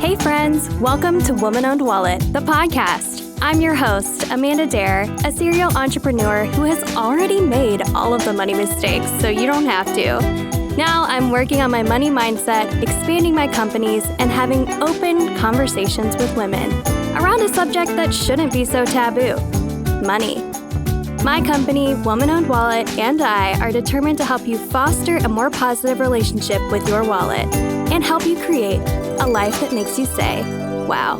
Hey friends, welcome to Woman Owned Wallet, the podcast. I'm your host, Amanda Dare, a serial entrepreneur who has already made all of the money mistakes, so you don't have to. Now I'm working on my money mindset, expanding my companies, and having open conversations with women around a subject that shouldn't be so taboo, money. My company, Woman Owned Wallet, and I are determined to help you foster a more positive relationship with your wallet and help you create a life that makes you say, wow.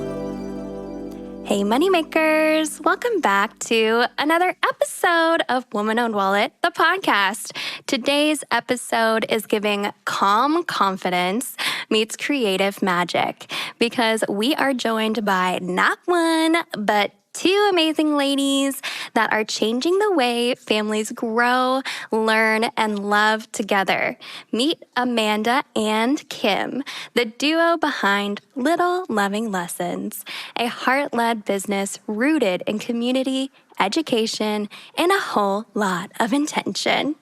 Hey, moneymakers. Welcome back to another episode of Woman Owned Wallet, the podcast. Today's episode is giving calm confidence meets creative magic because we are joined by not one, but two amazing ladies that are changing the way families grow, learn, and love together. Meet Amanda and Kim, the duo behind Little Loving Lessons, a heart-led business rooted in community, education, and a whole lot of intention.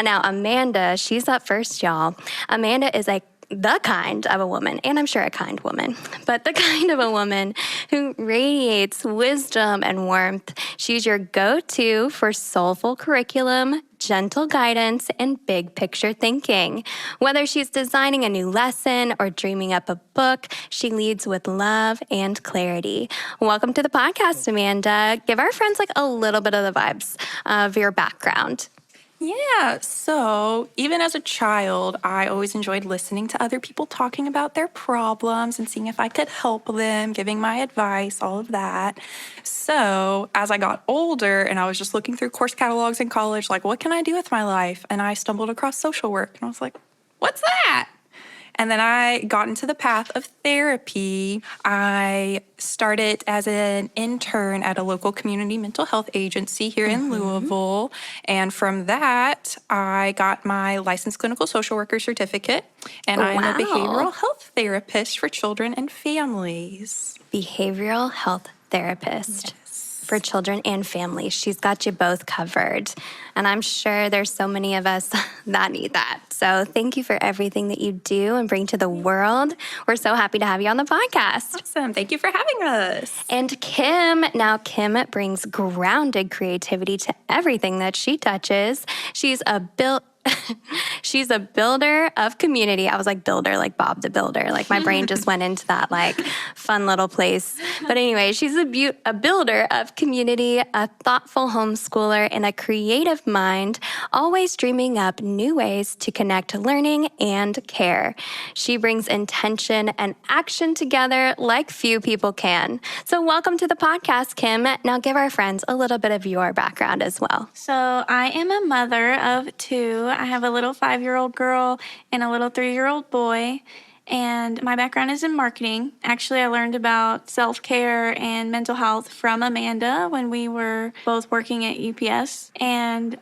Now, Amanda, she's up first, y'all. Amanda is the kind of a woman, and I'm sure a kind woman, but the kind of a woman who radiates wisdom and warmth. She's your go-to for soulful curriculum, gentle guidance, and big picture thinking. Whether she's designing a new lesson or dreaming up a book, she leads with love and clarity. Welcome to the podcast, Amanda. Give our friends a little bit of the vibes of your background. Yeah, so even as a child, I always enjoyed listening to other people talking about their problems and seeing if I could help them, giving my advice, all of that. So as I got older and I was just looking through course catalogs in college, what can I do with my life? And I stumbled across social work and I was like, what's that? And then I got into the path of therapy. I started as an intern at a local community mental health agency here in Louisville. And from that, I got my licensed clinical social worker certificate. And I'm a behavioral health therapist for children and families. Behavioral health therapist. Yes. For children and families. She's got you both covered. And I'm sure there's so many of us that need that. So thank you for everything that you do and bring to the world. We're so happy to have you on the podcast. Awesome. Thank you for having us. And Kim brings grounded creativity to everything that she touches. She's a builder of community. I was like builder, like Bob the Builder. My brain just went into that fun little place. But anyway, she's a builder of community, a thoughtful homeschooler, and a creative mind, always dreaming up new ways to connect learning and care. She brings intention and action together like few people can. So welcome to the podcast, Kim. Now give our friends a little bit of your background as well. So I am a mother of two. I have a little 5-year-old girl and a little 3-year-old boy. And my background is in marketing. Actually, I learned about self-care and mental health from Amanda when we were both working at UPS. And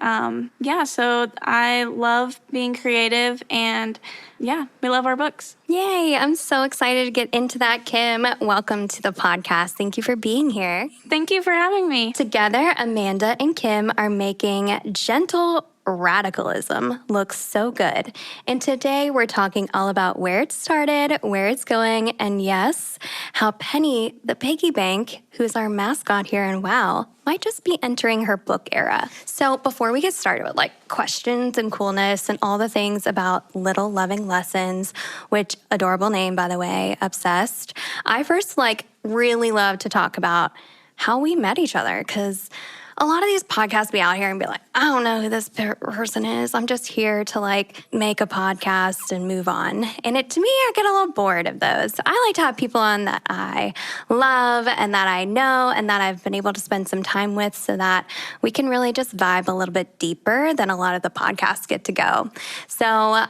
so I love being creative and we love our books. Yay. I'm so excited to get into that, Kim. Welcome to the podcast. Thank you for being here. Thank you for having me. Together, Amanda and Kim are making gentle radicalism looks so good. And today we're talking all about where it started, where it's going, and yes, how Penny, the piggy bank, who's our mascot here in WOW, might just be entering her book era. So before we get started with questions and coolness and all the things about Little Loving Lessons, which adorable name, by the way, obsessed, I first really love to talk about how we met each other, because a lot of these podcasts be out here and be like, I don't know who this person is. I'm just here to make a podcast and move on. And to me, I get a little bored of those. I like to have people on that I love and that I know and that I've been able to spend some time with so that we can really just vibe a little bit deeper than a lot of the podcasts get to go. So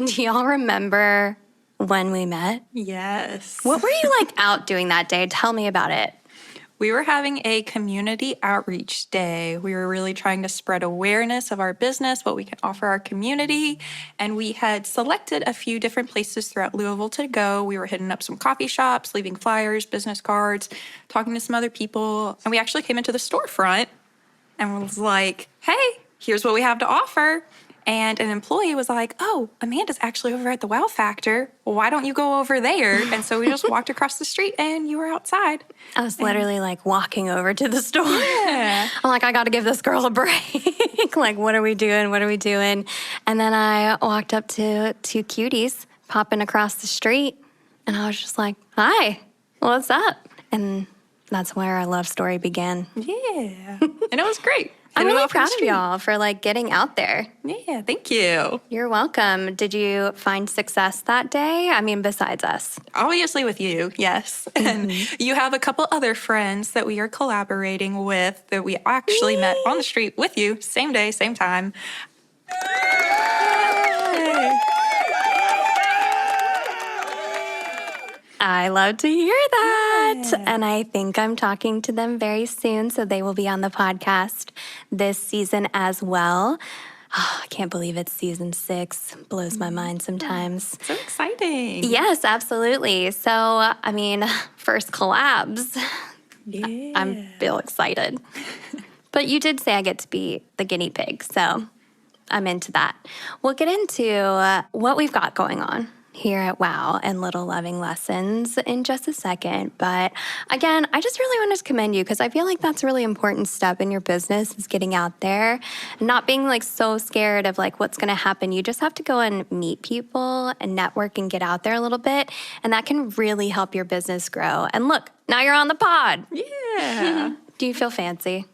do y'all remember when we met? Yes. What were you out doing that day? Tell me about it. We were having a community outreach day. We were really trying to spread awareness of our business, what we can offer our community. And we had selected a few different places throughout Louisville to go. We were hitting up some coffee shops, leaving flyers, business cards, talking to some other people. And we actually came into the storefront and was like, hey, here's what we have to offer. And an employee was like, oh, Amanda's actually over at the Wow Factor. Why don't you go over there? And so we just walked across the street and you were outside. I was literally like walking over to the store. Yeah. I'm like, I got to give this girl a break. Like, what are we doing? What are we doing? And then I walked up to two cuties popping across the street. And I was just like, hi, what's up? And that's where our love story began. Yeah. And it was great. I'm Hit it really off in the proud of street. y'all for like getting out there. Yeah, thank you. You're welcome. Did you find success that day? I mean, besides us. Obviously with you, yes. And you have a couple other friends that we are collaborating with that we actually met on the street with you, same day, same time. Yay. I love to hear that. And I think I'm talking to them very soon, so they will be on the podcast this season as well. Oh, I can't believe it's season 6. Blows my mind sometimes. So exciting. Yes, absolutely. So, I mean, first collabs. Yeah. I'm real excited. But you did say I get to be the guinea pig, so I'm into that. We'll get into what we've got going on here at WOW and Little Loving Lessons in just a second. But again, I just really wanted to commend you because I feel like that's a really important step in your business is getting out there and not being like so scared of like what's going to happen. You just have to go and meet people and network and get out there a little bit. And that can really help your business grow. And look, now you're on the pod. Yeah. Do you feel fancy?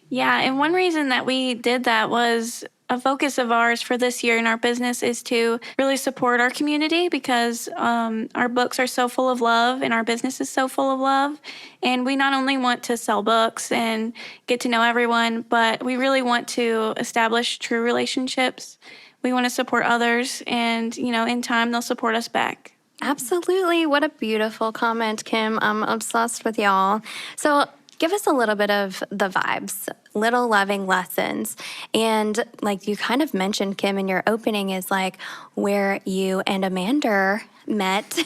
Yeah, and one reason that we did that was a focus of ours for this year in our business is to really support our community because our books are so full of love and our business is so full of love. And we not only want to sell books and get to know everyone, but we really want to establish true relationships. We want to support others and, you know, in time they'll support us back. Absolutely. What a beautiful comment, Kim. I'm obsessed with y'all. So give us a little bit of the vibes, Little Loving Lessons. And like you kind of mentioned, Kim, in your opening is like where you and Amanda met.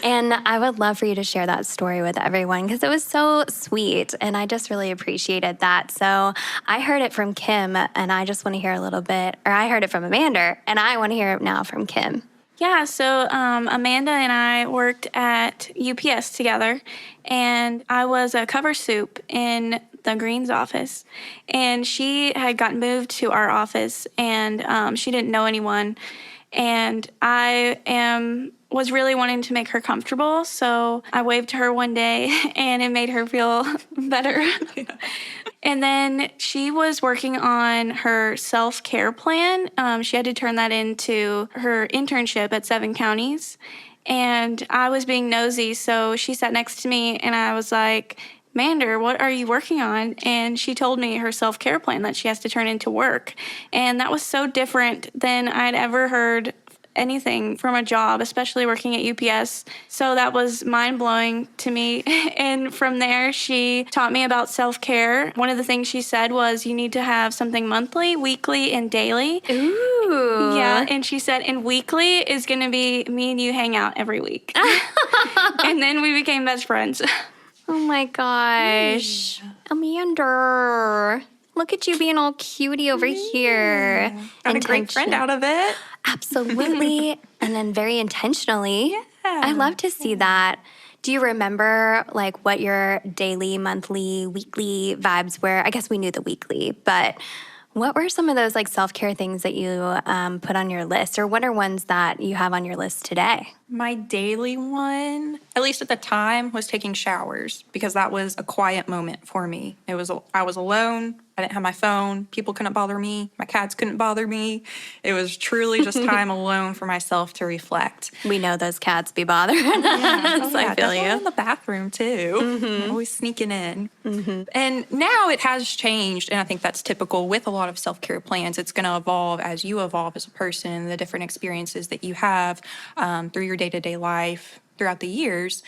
And I would love for you to share that story with everyone because it was so sweet. And I just really appreciated that. So I heard it from Kim and I just want to hear a little bit, or I heard it from Amanda and I want to hear it now from Kim. Yeah, so Amanda and I worked at UPS together, and I was a cover soup in the Greens office, and she had gotten moved to our office, and she didn't know anyone, and was really wanting to make her comfortable, so I waved to her one day, and it made her feel better. And then she was working on her self-care plan. She had to turn that into her internship at 7 counties. And I was being nosy, so she sat next to me, and I was like, Mander, what are you working on? And she told me her self-care plan that she has to turn into work. And that was so different than I'd ever heard anything from a job, especially working at UPS. So that was mind-blowing to me. And from there, she taught me about self-care. One of the things she said was you need to have something monthly, weekly, and daily. Ooh. Yeah, and she said, and weekly is going to be me and you hang out every week. And then we became best friends. Oh my gosh. Amanda. Look at you being all cutie over here. Got a great friend out of it. Absolutely. And then very intentionally. Yeah. I love to see that. Do you remember like what your daily, monthly, weekly vibes were? I guess we knew the weekly, but what were some of those like self-care things that you put on your list, or what are ones that you have on your list today? My daily one, at least at the time, was taking showers because that was a quiet moment for me. I was alone. I didn't have my phone. People couldn't bother me. My cats couldn't bother me. It was truly just time alone for myself to reflect. We know those cats be bothering us. I feel definitely you. in the bathroom too. Always sneaking in. And now it has changed, and I think that's typical with a lot of self-care plans. It's going to evolve as you evolve as a person, the different experiences that you have through your day-to-day life throughout the years.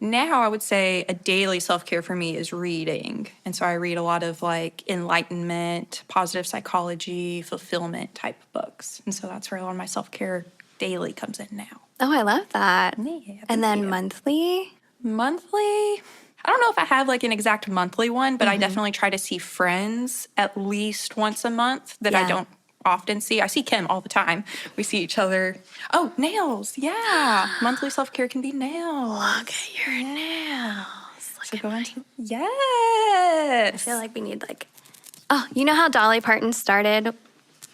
Now I would say a daily self-care for me is reading. And so I read a lot of like enlightenment, positive psychology, fulfillment type books. And so that's where a lot of my self-care daily comes in now. Oh, I love that. Yeah, And then thank you. monthly? Monthly, I don't know if I have like an exact monthly one, but I definitely try to see friends at least once a month that I Yeah. don't often see. I see Kim all the time. We see each other. Oh, nails. Yeah. Monthly self-care can be nails. Look at your nails. So go into yes. I feel like we need oh, you know how Dolly Parton started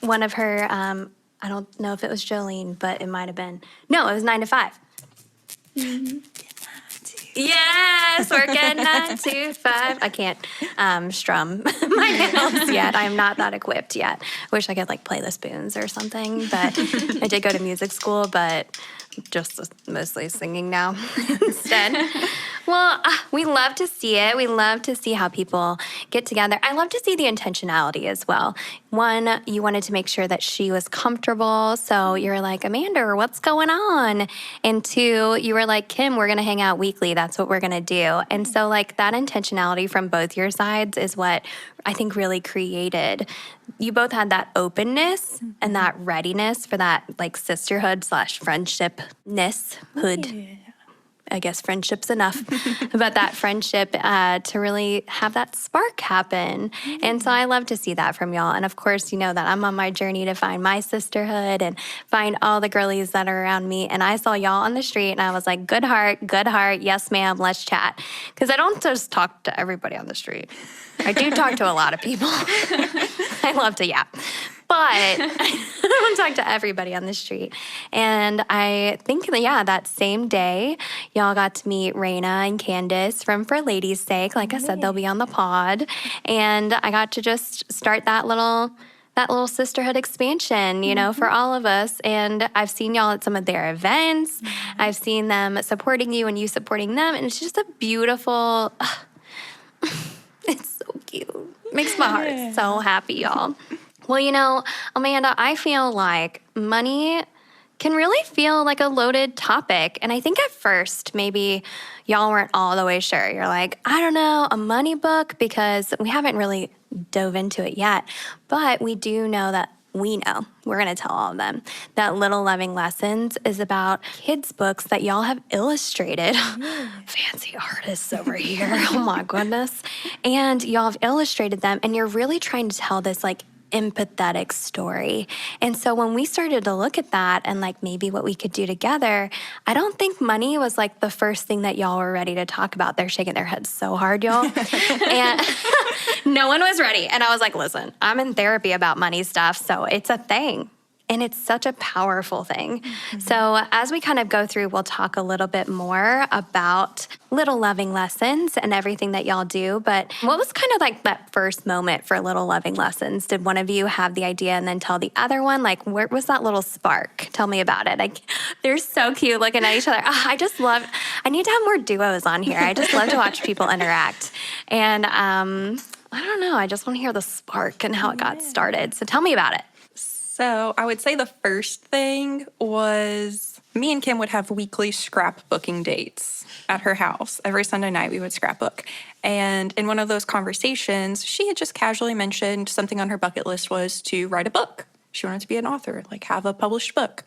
one of her, I don't know if it was Jolene, but it might have been. No, it was 9 to 5. Yes, we're getting 9 to 5. I can't strum my nails yet. I'm not that equipped yet. I wish I could play the spoons or something, but I did go to music school, but just mostly singing now instead. Well, we love to see it. We love to see how people get together. I love to see the intentionality as well. One, you wanted to make sure that she was comfortable. So you're like, Amanda, what's going on? And two, you were like, Kim, we're going to hang out weekly. That's what we're going to do. And so that intentionality from both your sides is what I think really created. You both had that openness and that readiness for that sisterhood / friendshipness hood. Yeah. I guess friendship's enough, but that friendship to really have that spark happen. And so I love to see that from y'all. And of course, you know that I'm on my journey to find my sisterhood and find all the girlies that are around me. And I saw y'all on the street and I was like, good heart, yes ma'am, let's chat. Because I don't just talk to everybody on the street. I do talk to a lot of people. I love to yap. But I don't talk to everybody on the street. And I think, that same day, y'all got to meet Raina and Candace from For Ladies' Sake. Like I said, they'll be on the pod. And I got to just start that little sisterhood expansion, for all of us. And I've seen y'all at some of their events. I've seen them supporting you and you supporting them. And it's just a beautiful, it's so cute. Makes my heart so happy, y'all. Well, Amanda, I feel like money can really feel like a loaded topic. And I think at first, maybe y'all weren't all the way sure. You're like, I don't know, a money book, because we haven't really dove into it yet. But we do know that we're going to tell all of them, that Little Loving Lessons is about kids' books that y'all have illustrated. Fancy artists over here. Oh, my goodness. And y'all have illustrated them, and you're really trying to tell this, empathetic story. And so when we started to look at that and maybe what we could do together, I don't think money was the first thing that y'all were ready to talk about. They're shaking their heads so hard, y'all. And no one was ready. And I was like, listen, I'm in therapy about money stuff, so it's a thing. And it's such a powerful thing. Mm-hmm. So as we kind of go through, we'll talk a little bit more about Little Loving Lessons and everything that y'all do. But what was kind of that first moment for Little Loving Lessons? Did one of you have the idea and then tell the other one? Where was that little spark? Tell me about it. They're so cute looking at each other. I need to have more duos on here. I just love to watch people interact. And I don't know, I just want to hear the spark and how it got started. So tell me about it. So I would say the first thing was me and Kim would have weekly scrapbooking dates at her house. Every Sunday night we would scrapbook. And in one of those conversations, she had just casually mentioned something on her bucket list was to write a book. She wanted to be an author, have a published book.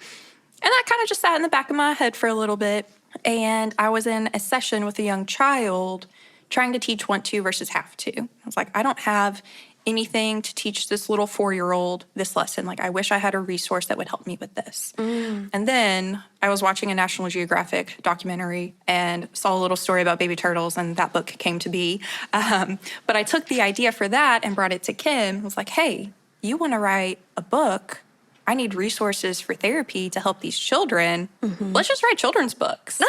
And that kind of just sat in the back of my head for a little bit. And I was in a session with a young child trying to teach want to versus have to. I was like, I don't have anything to teach this little 4-year-old this lesson. I wish I had a resource that would help me with this. And then I was watching a National Geographic documentary and saw a little story about baby turtles, and that book came to be. But I took the idea for that and brought it to Kim. I was like, hey, you want to write a book? I need resources for therapy to help these children. Mm-hmm. Let's just write children's books.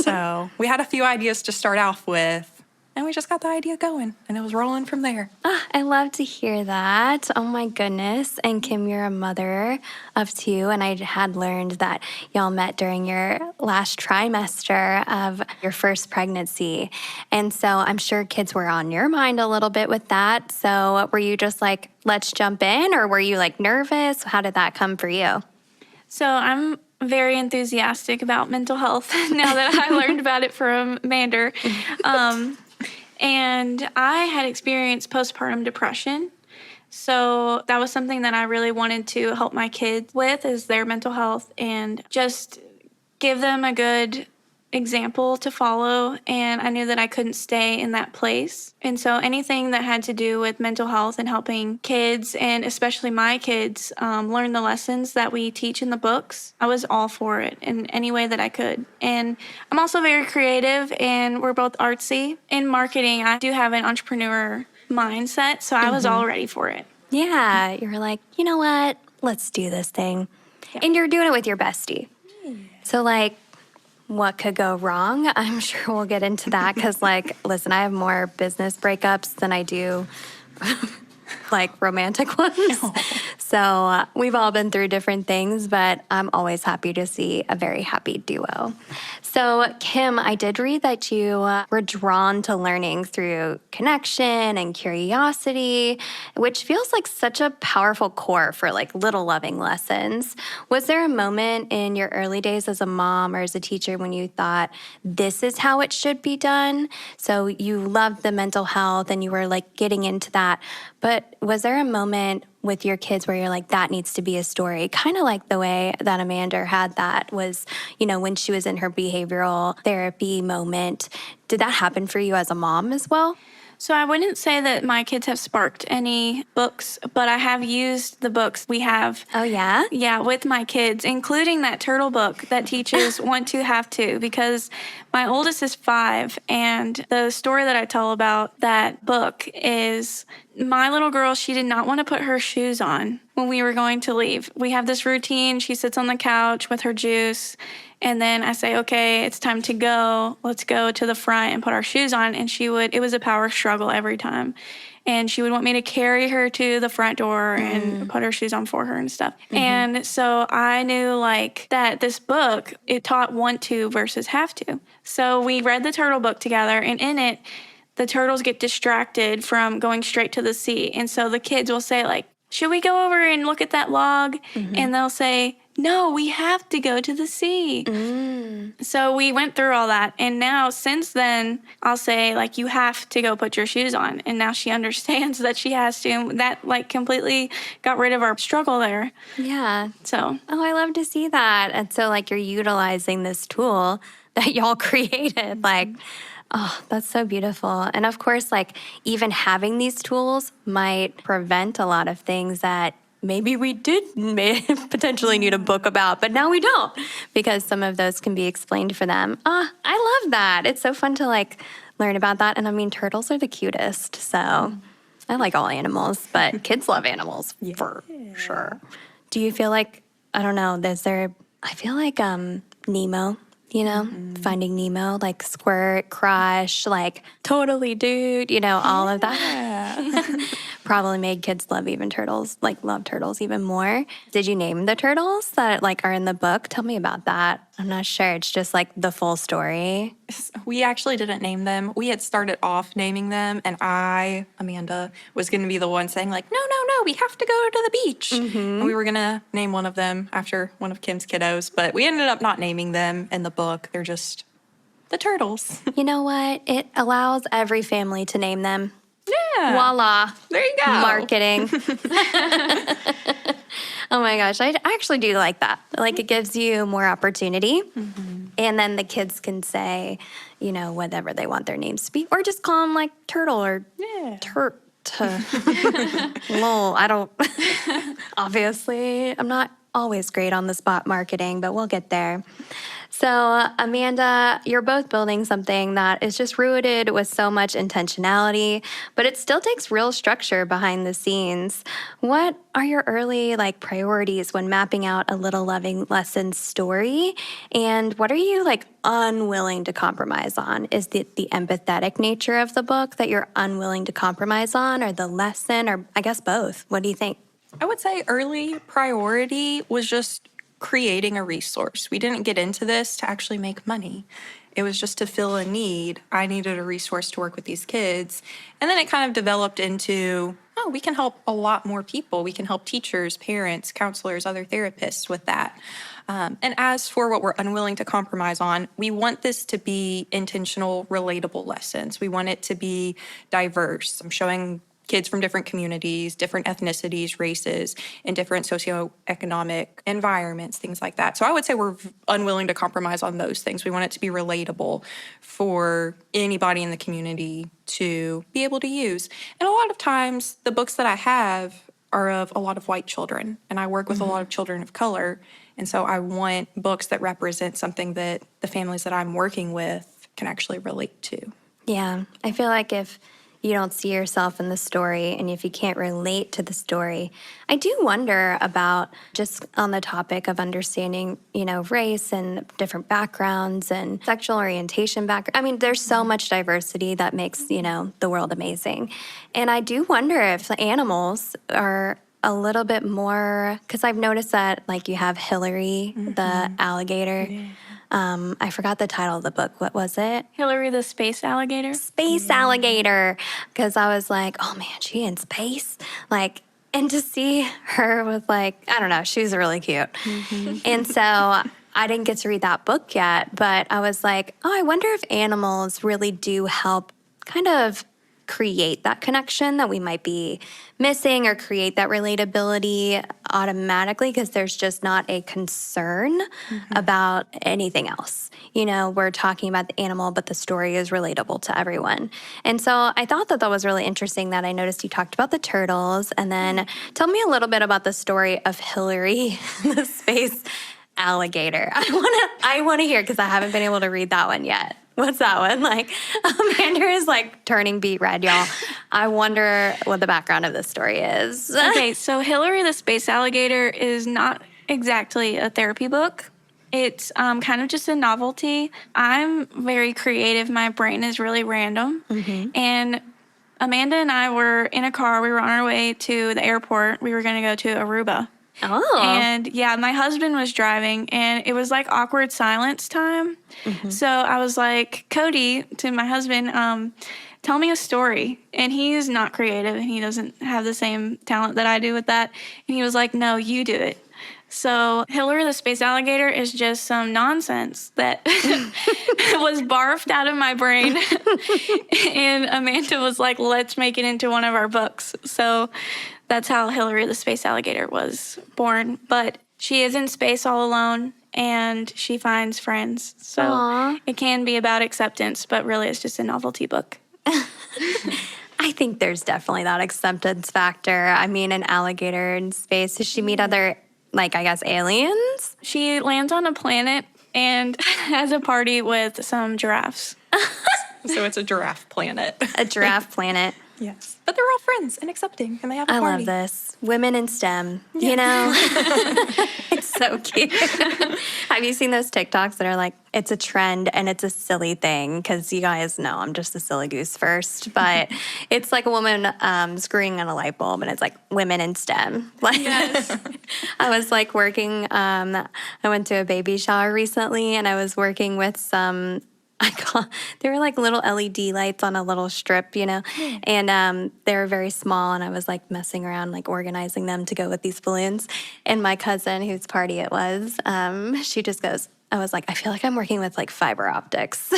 So we had a few ideas to start off with. And we just got the idea going, and it was rolling from there. I love to hear that. Oh, my goodness. And Kim, you're a mother of 2, and I had learned that y'all met during your last trimester of your first pregnancy. And so I'm sure kids were on your mind a little bit with that. So were you just let's jump in, or were you nervous? How did that come for you? So I'm very enthusiastic about mental health now that I learned about it from Mander. And I had experienced postpartum depression. So that was something that I really wanted to help my kids with, is their mental health, and just give them a good example to follow, and I knew that I couldn't stay in that place. And so anything that had to do with mental health and helping kids, and especially my kids, learn the lessons that we teach in the books, I was all for it in any way that I could. And I'm also very creative, and we're both artsy. In marketing, I do have an entrepreneur mindset, so I was all ready for it. Yeah, you're like, you know what? Let's do this thing. Yeah. And you're doing it with your bestie. So, like, what could go wrong? I'm sure we'll get into that because, like, listen, I have more business breakups than I do, like, romantic ones. So we've all been through different things, but I'm always happy to see a very happy duo. So, Kim, I did read that you were drawn to learning through connection and curiosity, which feels like such a powerful core for like little loving lessons. Was there a moment in your early days as a mom or as a teacher when you thought this is how it should be done? So you loved the mental health and you were like getting into that, but was there a moment with your kids where you're like, that needs to be a story? Kind of like the way that Amanda had that was, you know, when she was in her behavioral therapy moment. Did that happen for you as a mom as well? So I wouldn't say that my kids have sparked any books, but I have used the books we have. Oh, yeah? Yeah, with my kids, including that turtle book that teaches want to, have to, because my oldest is 5, and the story that I tell about that book is my little girl, she did not want to put her shoes on when we were going to leave. We have this routine. She sits on the couch with her juice, and then I say, okay, it's time to go. Let's go to the front and put our shoes on. And it was a power struggle every time. And she would want me to carry her to the front door and put her shoes on for her and stuff. And so I knew like that this book, it taught want to versus have to. So we read the turtle book together, and in it, the turtles get distracted from going straight to the sea. And so the kids will say like, should we go over and look at that log? And they'll say, no, we have to go to the sea. So we went through all that. And now since then, I'll say like, you have to go put your shoes on. And now she understands that she has to. And that like completely got rid of our struggle there. Yeah. So. Oh, I love to see that. And so like you're utilizing this tool that y'all created. Like, oh, that's so beautiful. And of course, like even having these tools might prevent a lot of things that maybe we did potentially need a book about, but now we don't because some of those can be explained for them. I love that. It's so fun to like learn about that. And I mean, turtles are the cutest. So I like all animals, but kids love animals for sure. Do you feel like, I don't know, I feel like Nemo, you know, Finding Nemo, like Squirt, Crush, like Totally Dude, you know, all of that. Probably made kids love turtles even more. Did you name the turtles that like are in the book? Tell me about that. I'm not sure. It's just like the full story. We actually didn't name them. We had started off naming them, and Amanda, was going to be the one saying like, no, we have to go to the beach. And we were going to name one of them after one of Kim's kiddos, but we ended up not naming them in the book. They're just the turtles. You know what? It allows every family to name them. Yeah. Voila. There you go. Marketing. Oh my gosh. I actually do like that. Like it gives you more opportunity. And then the kids can say, you know, whatever they want their names to be. Or just call them like Turtle or Lol. I don't. Obviously, I'm not always great on the spot marketing, but we'll get there. So, Amanda, you're both building something that is just rooted with so much intentionality, but it still takes real structure behind the scenes. What are your early priorities when mapping out a Little Loving Lessons story? And what are you unwilling to compromise on? Is it the empathetic nature of the book that you're unwilling to compromise on, or the lesson, or I guess both? What do you think? I would say early priority was just creating a resource. We didn't get into this to actually make money. It was just to fill a need. I needed a resource to work with these kids. And then it kind of developed into, we can help a lot more people. We can help teachers, parents, counselors, other therapists with that. And as for what we're unwilling to compromise on, we want this to be intentional, relatable lessons. We want it to be diverse. I'm showing kids from different communities, different ethnicities, races, and different socioeconomic environments, things like that. So I would say we're unwilling to compromise on those things. We want it to be relatable for anybody in the community to be able to use. And a lot of times, the books that I have are of a lot of white children, and I work with a lot of children of color. And so I want books that represent something that the families that I'm working with can actually relate to. Yeah, I feel like if you don't see yourself in the story and if you can't relate to the story, I do wonder about just on the topic of understanding, race and different backgrounds and sexual orientation background. I mean, there's so much diversity that makes, the world amazing. And I do wonder if animals are a little bit more, because I've noticed that, like, you have Hillary, the alligator. Yeah. I forgot the title of the book. What was it? Hillary the Space Alligator. Space Alligator. Because I was like, oh man, she in space? Like, and to see her with, like, I don't know, she's really cute. And so I didn't get to read that book yet, but I was like, oh, I wonder if animals really do help kind of create that connection that we might be missing, or create that relatability automatically because there's just not a concern about anything else. We're talking about the animal, but the story is relatable to everyone. And so I thought that was really interesting that I noticed you talked about the turtles. And then tell me a little bit about the story of Hillary, the space alligator. I want to hear, because I haven't been able to read that one yet. What's that one? Like, Amanda is like turning beet red, y'all. I wonder what the background of this story is. Okay, so Hillary the Space Alligator is not exactly a therapy book. It's kind of just a novelty. I'm very creative. My brain is really random. And Amanda and I were in a car. We were on our way to the airport. We were going to go to Aruba. Oh. And yeah, my husband was driving, and it was like awkward silence time. So I was like, Cody, to my husband, tell me a story. And he's not creative, and he doesn't have the same talent that I do with that. And he was like, no, you do it. So Hillary the Space Alligator is just some nonsense that was barfed out of my brain. And Amanda was like, let's make it into one of our books. So that's how Hillary the Space Alligator was born. But she is in space all alone, and she finds friends. So Aww. It can be about acceptance, but really it's just a novelty book. I think there's definitely that acceptance factor. I mean, an alligator in space. Does she meet other, like, I guess, aliens? She lands on a planet and has a party with some giraffes. So it's a giraffe planet. A giraffe planet. Yes. But they're all friends and accepting, and they have a party. I love this. Women in STEM, It's so cute. Have you seen those TikToks that are like, it's a trend and it's a silly thing? Because you guys know I'm just a silly goose first. But it's like a woman screwing on a light bulb, and it's like women in STEM. Like, Yes. I was like working, I went to a baby shower recently, and I was working with some, they were like little LED lights on a little strip, and they were very small, and I was like messing around, like organizing them to go with these balloons. And my cousin, whose party it was, she just goes, I was like, I feel like I'm working with like fiber optics.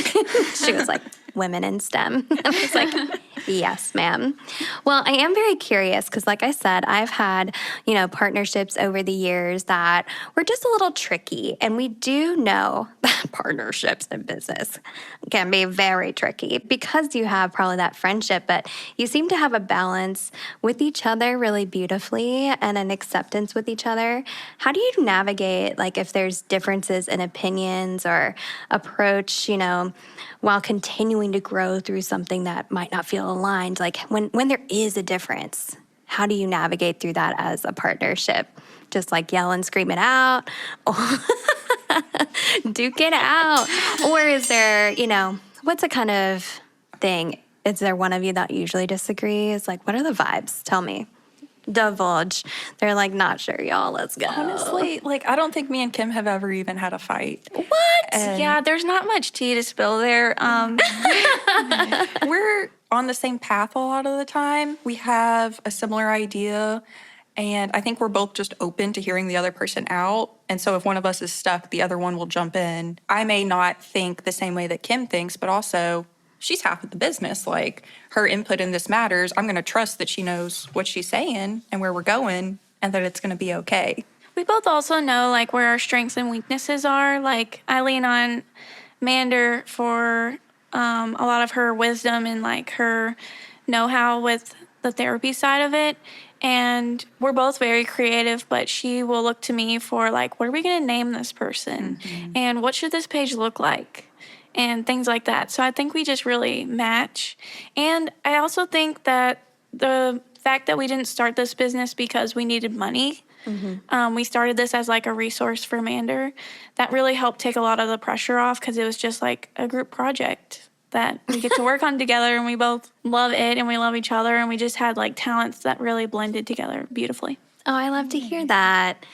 She was like, women in STEM. I was like, yes, ma'am. Well, I am very curious because, like I said, I've had, partnerships over the years that were just a little tricky. And we do know that partnerships in business can be very tricky because you have probably that friendship, but you seem to have a balance with each other really beautifully and an acceptance with each other. How do you navigate, like, if there's differences in opinions or approach, while continuing to grow through something that might not feel aligned? Like, when there is a difference, how do you navigate through that as a partnership? Just like yell and scream it out, or duke it out? Or is there, what's a kind of thing? Is there one of you that usually disagrees? Like, what are the vibes? Tell me. Divulge. They're like, not sure, y'all. Let's go. Honestly, like, I don't think me and Kim have ever even had a fight. What? Yeah, there's not much tea to spill there. We're on the same path a lot of the time. We have a similar idea, and I think we're both just open to hearing the other person out. And so if one of us is stuck, the other one will jump in. I may not think the same way that Kim thinks, but also she's half of the business. Like, her input in this matters. I'm going to trust that she knows what she's saying and where we're going and that it's going to be okay. We both also know, like, where our strengths and weaknesses are. Like, I lean on Mander for a lot of her wisdom and, like, her know-how with the therapy side of it. And we're both very creative, but she will look to me for, like, what are we going to name this person? And what should this page look like? And things like that. So I think we just really match. And I also think that the fact that we didn't start this business because we needed money, we started this as like a resource for Mander, that really helped take a lot of the pressure off, because it was just like a group project that we get to work on together, and we both love it and we love each other, and we just had like talents that really blended together beautifully. Oh, I love to hear that.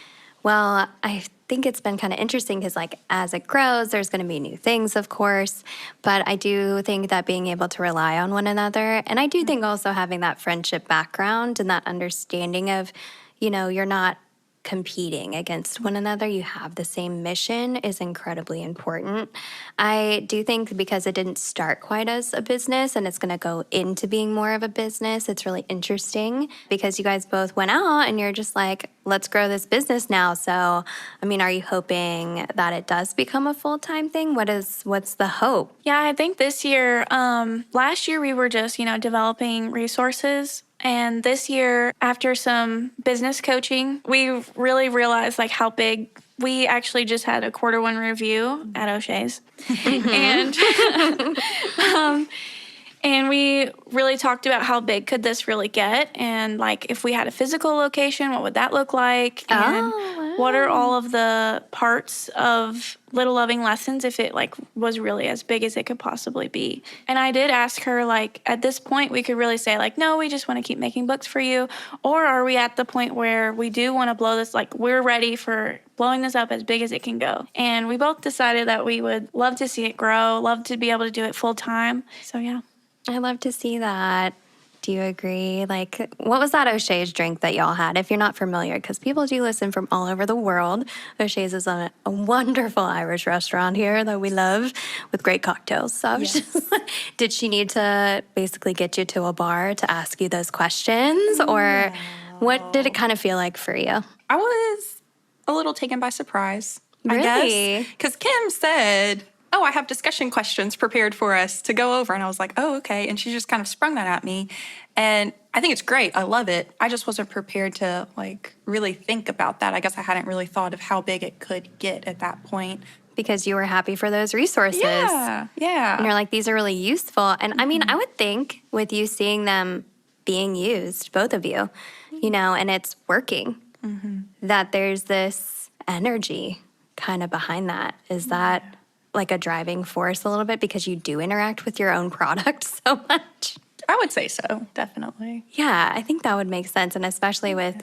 Well, I think it's been kind of interesting because, like, as it grows, there's going to be new things, of course. But I do think that being able to rely on one another, and I do think also having that friendship background and that understanding of, you know, you're not competing against one another, you have the same mission, is incredibly important. I do think because it didn't start quite as a business and it's going to go into being more of a business, it's really interesting because you guys both went out and you're just like, let's grow this business now. So, I mean, are you hoping that it does become a full-time thing? What's the hope? Yeah, I think this year, last year we were just, developing resources. And this year, after some business coaching, we really realized like how big. We actually just had a Q1 review at O'Shea's. And we really talked about how big could this really get, and like if we had a physical location, what would that look like, and what are all of the parts of Little Loving Lessons if it like was really as big as it could possibly be. And I did ask her, like, at this point we could really say like, no, we just want to keep making books for you, or are we at the point where we do want to blow this, like we're ready for blowing this up as big as it can go. And we both decided that we would love to see it grow, love to be able to do it full time. So yeah. I love to see that. Do you agree? Like, what was that O'Shea's drink that y'all had? If you're not familiar, because people do listen from all over the world. O'Shea's is a wonderful Irish restaurant here that we love with great cocktails. So I was just like, did she need to basically get you to a bar to ask you those questions? Or what did it kind of feel like for you? I was a little taken by surprise, Really? I guess. Because Kim said, oh, I have discussion questions prepared for us to go over. And I was like, oh, okay. And she just kind of sprung that at me. And I think it's great. I love it. I just wasn't prepared to like really think about that. I guess I hadn't really thought of how big it could get at that point. Because you were happy for those resources. Yeah. And you're like, these are really useful. And I mean, I would think with you seeing them being used, both of you, and it's working, that there's this energy kind of behind that. Is that like a driving force a little bit because you do interact with your own product so much? I would say so, definitely. Yeah, I think that would make sense. And especially with,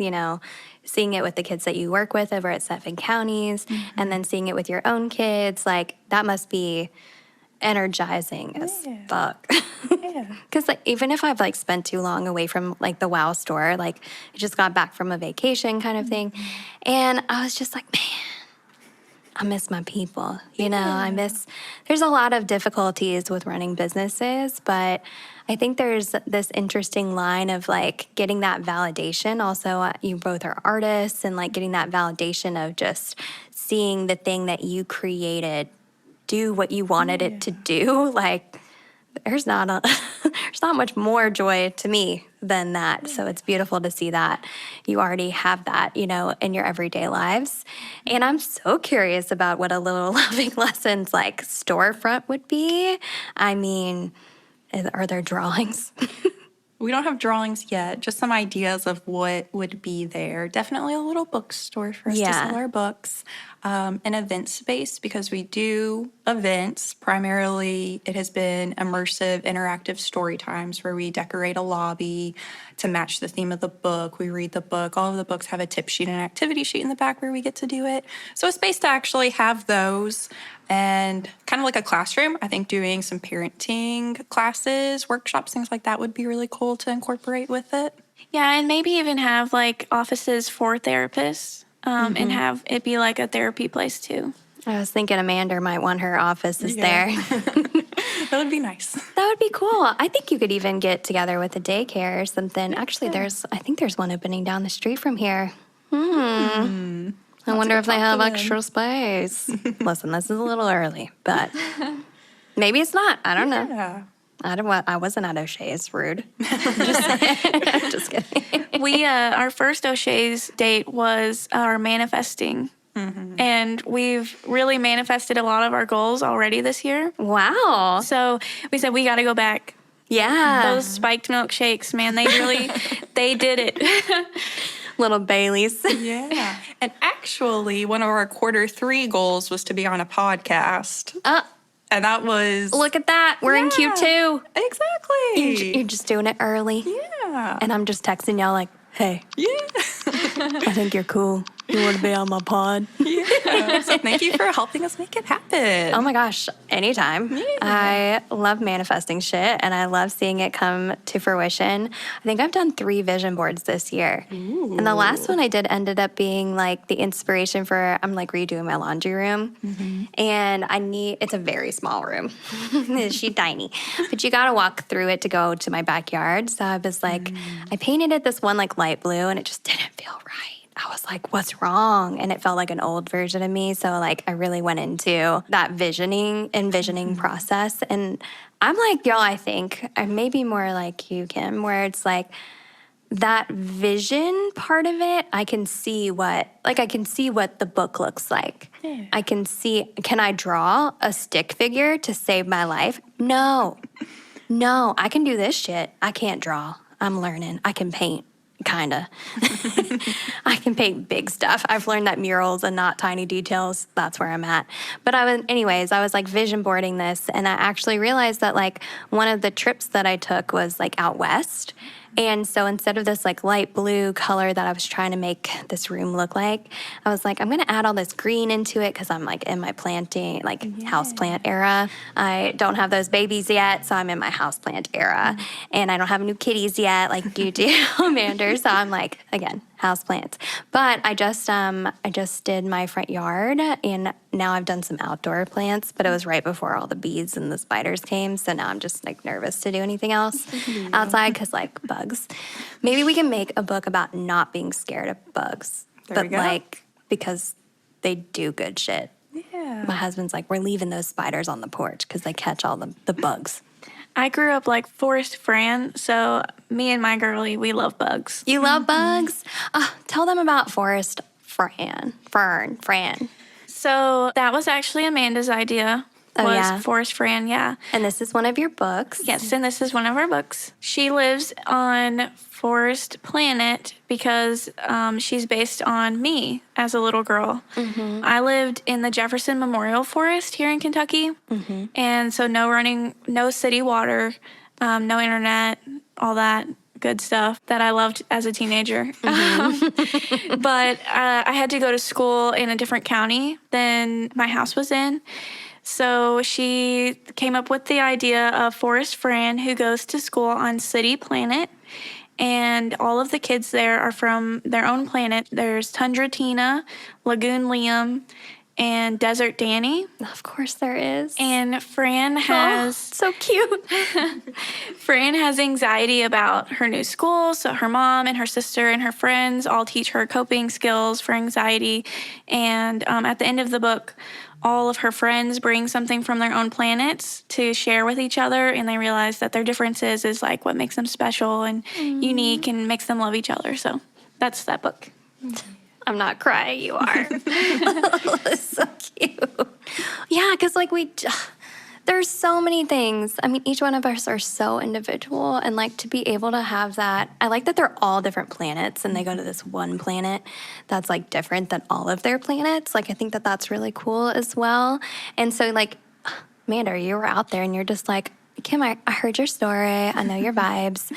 seeing it with the kids that you work with over at 7 counties and then seeing it with your own kids, like that must be energizing as fuck. Because like, even if I've like spent too long away from like the WOW store, like I just got back from a vacation kind of thing. And I was just like, man, I miss my people, there's a lot of difficulties with running businesses, but I think there's this interesting line of like getting that validation. Also, you both are artists, and like getting that validation of just seeing the thing that you created do what you wanted it to do. Like there's not much more joy to me than that. So it's beautiful to see that you already have that, in your everyday lives. And I'm so curious about what a Little Loving Lessons like storefront would be. I mean, are there drawings? We don't have drawings yet, just some ideas of what would be there. Definitely a little bookstore for us to sell our books. An event space, because we do events. Primarily, it has been immersive, interactive story times where we decorate a lobby to match the theme of the book. We read the book. All of the books have a tip sheet and activity sheet in the back where we get to do it. So a space to actually have those, and kind of like a classroom. I think doing some parenting classes, workshops, things like that would be really cool to incorporate with it. Yeah, and maybe even have like offices for therapists. And have it be like a therapy place too. I was thinking Amanda might want her offices there. That would be nice. That would be cool. I think you could even get together with a daycare or something. Actually, I think there's one opening down the street from here. I wonder if they have extra space. Listen, this is a little early, but maybe it's not. I don't know. Yeah. I wasn't at O'Shea's. Rude. Just kidding. Our first O'Shea's date was our manifesting. And we've really manifested a lot of our goals already this year. Wow. So we said we got to go back. Yeah. Those spiked milkshakes, man, they did it. Little Baileys. Yeah. And actually, one of our Q3 goals was to be on a podcast. And that was... Look at that. We're in Q2. Exactly. You're just doing it early. Yeah. And I'm just texting y'all like, hey. Yeah. I think you're cool. You want to be on my pod? Yeah. So thank you for helping us make it happen. Oh my gosh, anytime. Yeah. I love manifesting shit and I love seeing it come to fruition. I think I've done 3 vision boards this year. Ooh. And the last one I did ended up being like the inspiration for, I'm like redoing my laundry room. And it's a very small room. She's tiny. But you got to walk through it to go to my backyard. So I was like, I painted it this one like light blue and it just didn't feel right. I was like, what's wrong? And it felt like an old version of me. So like I really went into that envisioning process. And I'm like, y'all, I think I'm maybe more like you, Kim, where it's like that vision part of it, I can see what the book looks like. Yeah. Can I draw a stick figure to save my life? No, I can do this shit. I can't draw. I'm learning. I can paint. Kinda. I can paint big stuff. I've learned that murals and not tiny details, that's where I'm at. But I was like vision boarding this, and I actually realized that like one of the trips that I took was like out west. And so instead of this like light blue color that I was trying to make this room look like, I was like, I'm going to add all this green into it because I'm like in my planting, like houseplant era. I don't have those babies yet, so I'm in my houseplant era. And I don't have new kitties yet like you do, Amanda. So I'm like, again, houseplants. But I just did my front yard, and now I've done some outdoor plants, but it was right before all the bees and the spiders came. So now I'm just like nervous to do anything else outside because like bugs. Maybe we can make a book about not being scared of bugs, but like because they do good shit. Yeah. My husband's like, we're leaving those spiders on the porch because they catch all the bugs. I grew up like Forrest Fran, so me and my girlie, we love bugs. You love bugs? Tell them about Forrest Fran. So that was actually Amanda's idea. Forrest Fran, yeah. And this is one of your books. Yes, and this is one of our books. She lives on Forest Planet because she's based on me as a little girl. I lived in the Jefferson Memorial Forest here in Kentucky. And so no city water, no internet, all that good stuff that I loved as a teenager. But I had to go to school in a different county than my house was in. So she came up with the idea of Forrest Fran, who goes to school on City Planet. And all of the kids there are from their own planet. There's Tundra Tina, Lagoon Liam, and Desert Danny. Of course there is. And Fran has... so cute. Fran has anxiety about her new school, so her mom and her sister and her friends all teach her coping skills for anxiety. And at the end of the book, all of her friends bring something from their own planets to share with each other, and they realize that their differences is like what makes them special and unique and makes them love each other. So that's that book. I'm not crying, you are. So cute. Yeah, because like there's so many things. I mean, each one of us are so individual, and like to be able to have that, I like that they're all different planets and they go to this one planet that's like different than all of their planets. Like I think that that's really cool as well. And so like, Amanda, you were out there and you're just like, Kim, I heard your story. I know your vibes.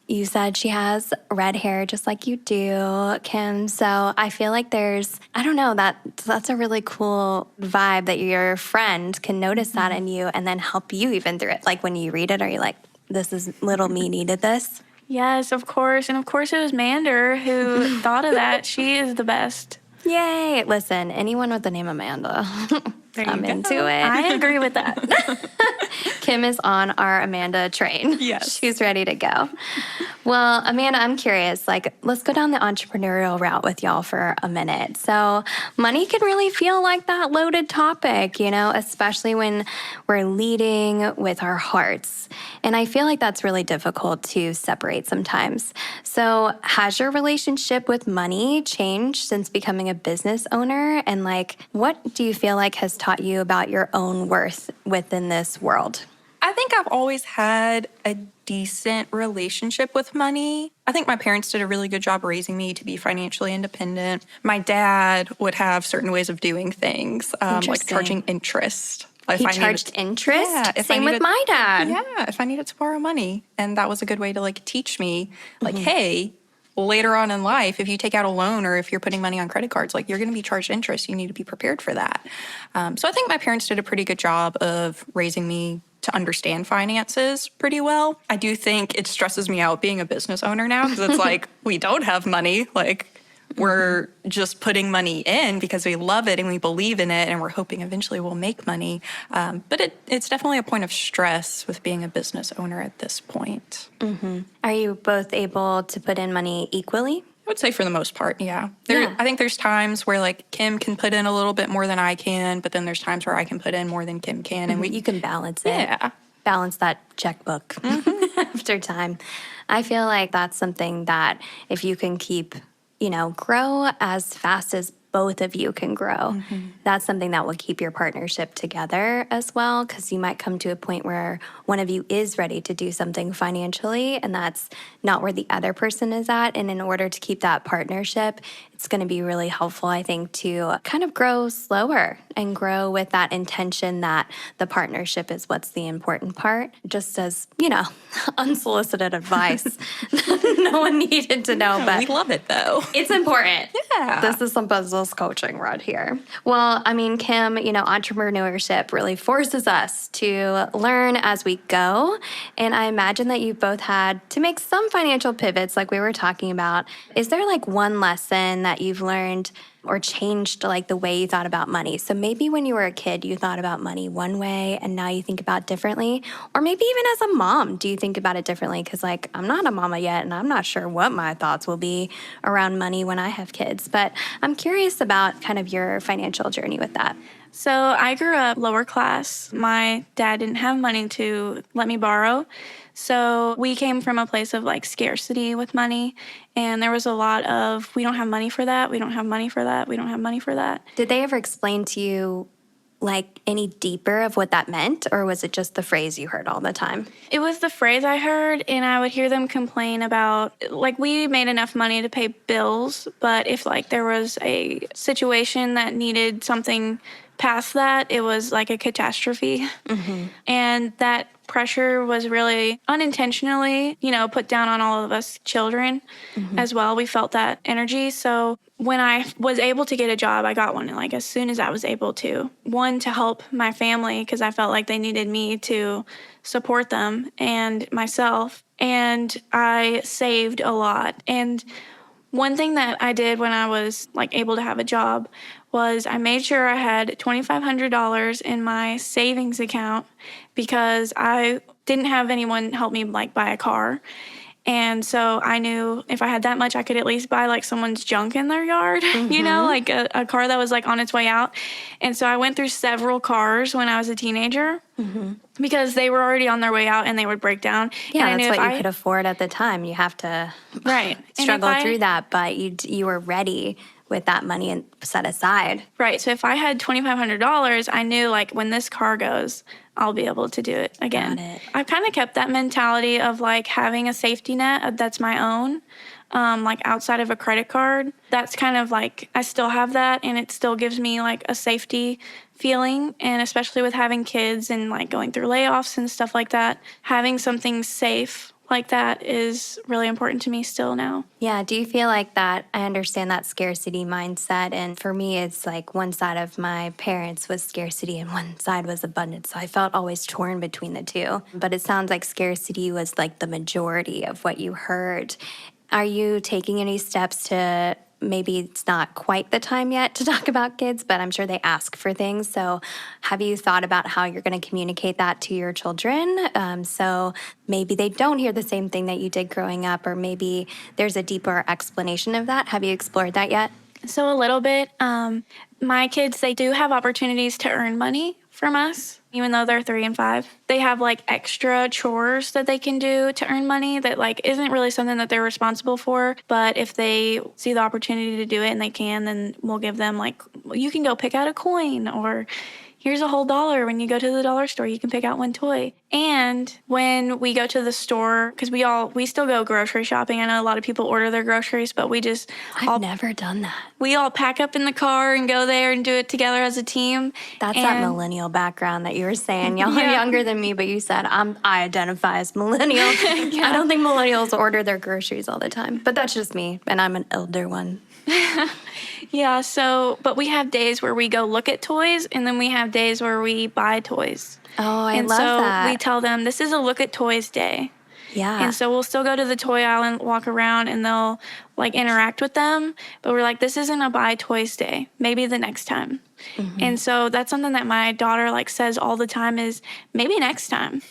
You said she has red hair just like you do, Kim. So I feel like that's a really cool vibe that your friend can notice that in you and then help you even through it. Like when you read it, are you like, this is little me needed this? Yes, of course. And of course it was Mander who thought of that. She is the best. Yay. Listen, anyone with the name Amanda, I'm into it. I agree with that. Kim is on our Amanda train. Yes. She's ready to go. Well, Amanda, I'm curious, let's go down the entrepreneurial route with y'all for a minute. So money can really feel like that loaded topic, especially when we're leading with our hearts. And I feel like that's really difficult to separate sometimes. So has your relationship with money changed since becoming a business owner? And what do you feel like has taught you about your own worth within this world? I think I've always had a decent relationship with money. I think my parents did a really good job raising me to be financially independent. My dad would have certain ways of doing things, like charging interest. He charged interest? Yeah. Same with my dad. Yeah, if I needed to borrow money. And that was a good way to teach me, hey, later on in life, if you take out a loan or if you're putting money on credit cards, you're going to be charged interest. You need to be prepared for that. So I think my parents did a pretty good job of raising me to understand finances pretty well. I do think it stresses me out being a business owner now because it's we don't have money. We're just putting money in because we love it and we believe in it and we're hoping eventually we'll make money. But it's definitely a point of stress with being a business owner at this point. Mm-hmm. Are you both able to put in money equally? I would say for the most part, yeah. I think there's times where Kim can put in a little bit more than I can, but then there's times where I can put in more than Kim can. And you can balance it. Yeah. Balance that checkbook after time. I feel like that's something that if you can keep, grow as fast as both of you can grow, that's something that will keep your partnership together as well, because you might come to a point where one of you is ready to do something financially and that's not where the other person is at. And in order to keep that partnership, it's going to be really helpful, I think, to kind of grow slower and grow with that intention that the partnership is what's the important part. Just as, unsolicited advice. No one needed to know, but we love it though. It's important. Yeah. This is some business coaching right here. Well, Kim, entrepreneurship really forces us to learn as we go. And I imagine that you both had to make some financial pivots like we were talking about. Is there one lesson that you've learned or changed the way you thought about money? So maybe when you were a kid, you thought about money one way and now you think about it differently. Or maybe even as a mom, do you think about it differently? Because I'm not a mama yet and I'm not sure what my thoughts will be around money when I have kids. But I'm curious about kind of your financial journey with that. So I grew up lower class. My dad didn't have money to let me borrow. So we came from a place of scarcity with money. And there was a lot of, we don't have money for that. We don't have money for that. We don't have money for that. Did they ever explain to you any deeper of what that meant? Or was it just the phrase you heard all the time? It was the phrase I heard, and I would hear them complain about, we made enough money to pay bills, but if there was a situation that needed something past that, it was a catastrophe. Mm-hmm. And that pressure was really unintentionally, put down on all of us children as well. We felt that energy. So when I was able to get a job, I got one as soon as I was able to. One, to help my family because I felt like they needed me to support them and myself. And I saved a lot. And one thing that I did when I was able to have a job was I made sure I had $2,500 in my savings account because I didn't have anyone help me buy a car. And so I knew if I had that much, I could at least buy someone's junk in their yard, a car that was on its way out. And so I went through several cars when I was a teenager because they were already on their way out and they would break down. Yeah, and that's what you could afford at the time. You have to struggle through that, but you were ready with that money and set aside. Right. So if I had $2,500, I knew when this car goes, I'll be able to do it again. Got it. I've kind of kept that mentality of having a safety net that's my own, outside of a credit card. That's kind of I still have that and it still gives me a safety feeling. And especially with having kids and going through layoffs and stuff like that, having something safe like that is really important to me still now. Yeah. Do you feel that? I understand that scarcity mindset. And for me, it's one side of my parents was scarcity and one side was abundance. So I felt always torn between the two. But it sounds like scarcity was the majority of what you heard. Are you taking any steps to maybe it's not quite the time yet to talk about kids, but I'm sure they ask for things. So have you thought about how you're going to communicate that to your children? So maybe they don't hear the same thing that you did growing up, or maybe there's a deeper explanation of that. Have you explored that yet? So a little bit. My kids, they do have opportunities to earn money from us, even though they're 3 and 5. They have like extra chores that they can do to earn money that like isn't really something that they're responsible for. But if they see the opportunity to do it and they can, then we'll give them like, you can go pick out a coin, or here's a whole $1. When you go to the dollar store, you can pick out one toy. And when we go to the store, because we still go grocery shopping. I know a lot of people order their groceries, but I've never done that. We all pack up in the car and go there and do it together as a team. That's that millennial background that you were saying. Y'all are younger than me, but you said I identify as millennial. I don't think millennials order their groceries all the time, but that's just me, and I'm an older one. Yeah, but we have days where we go look at toys, and then we have days where we buy toys. Oh, I love that. And so we tell them, this is a look at toys day. Yeah. And so we'll still go to the toy aisle and walk around, and they'll like interact with them. But we're like, this isn't a buy toys day. Maybe the next time. Mm-hmm. And so that's something that my daughter like says all the time is, maybe next time.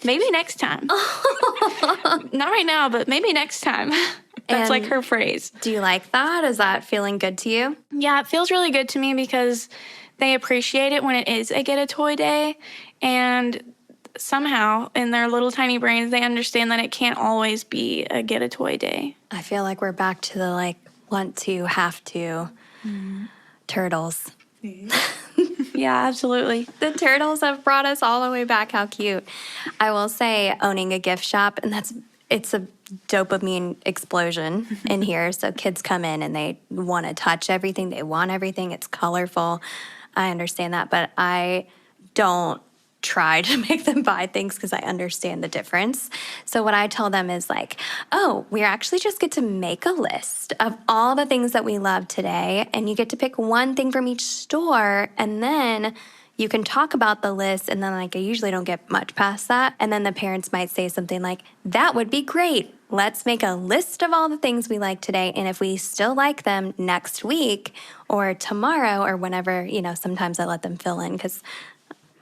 Maybe next time. Not right now, but maybe next time. That's like her phrase. Do you like that? Is that feeling good to you? Yeah, it feels really good to me because they appreciate it when it is a get a toy day. And somehow in their little tiny brains, they understand that it can't always be a get a toy day. I feel like we're back to the like want to, have to turtles. Yeah, absolutely. The turtles have brought us all the way back. How cute. I will say owning a gift shop, and it's a dopamine explosion in here. So kids come in and they want to touch everything. They want everything. It's colorful. I understand that, but I don't try to make them buy things because I understand the difference. So what I tell them is like, oh, we actually just get to make a list of all the things that we love today, and you get to pick one thing from each store, and then you can talk about the list, and then like I usually don't get much past that. And then the parents might say something like, that would be great. Let's make a list of all the things we like today. And if we still like them next week or tomorrow or whenever, sometimes I let them fill in because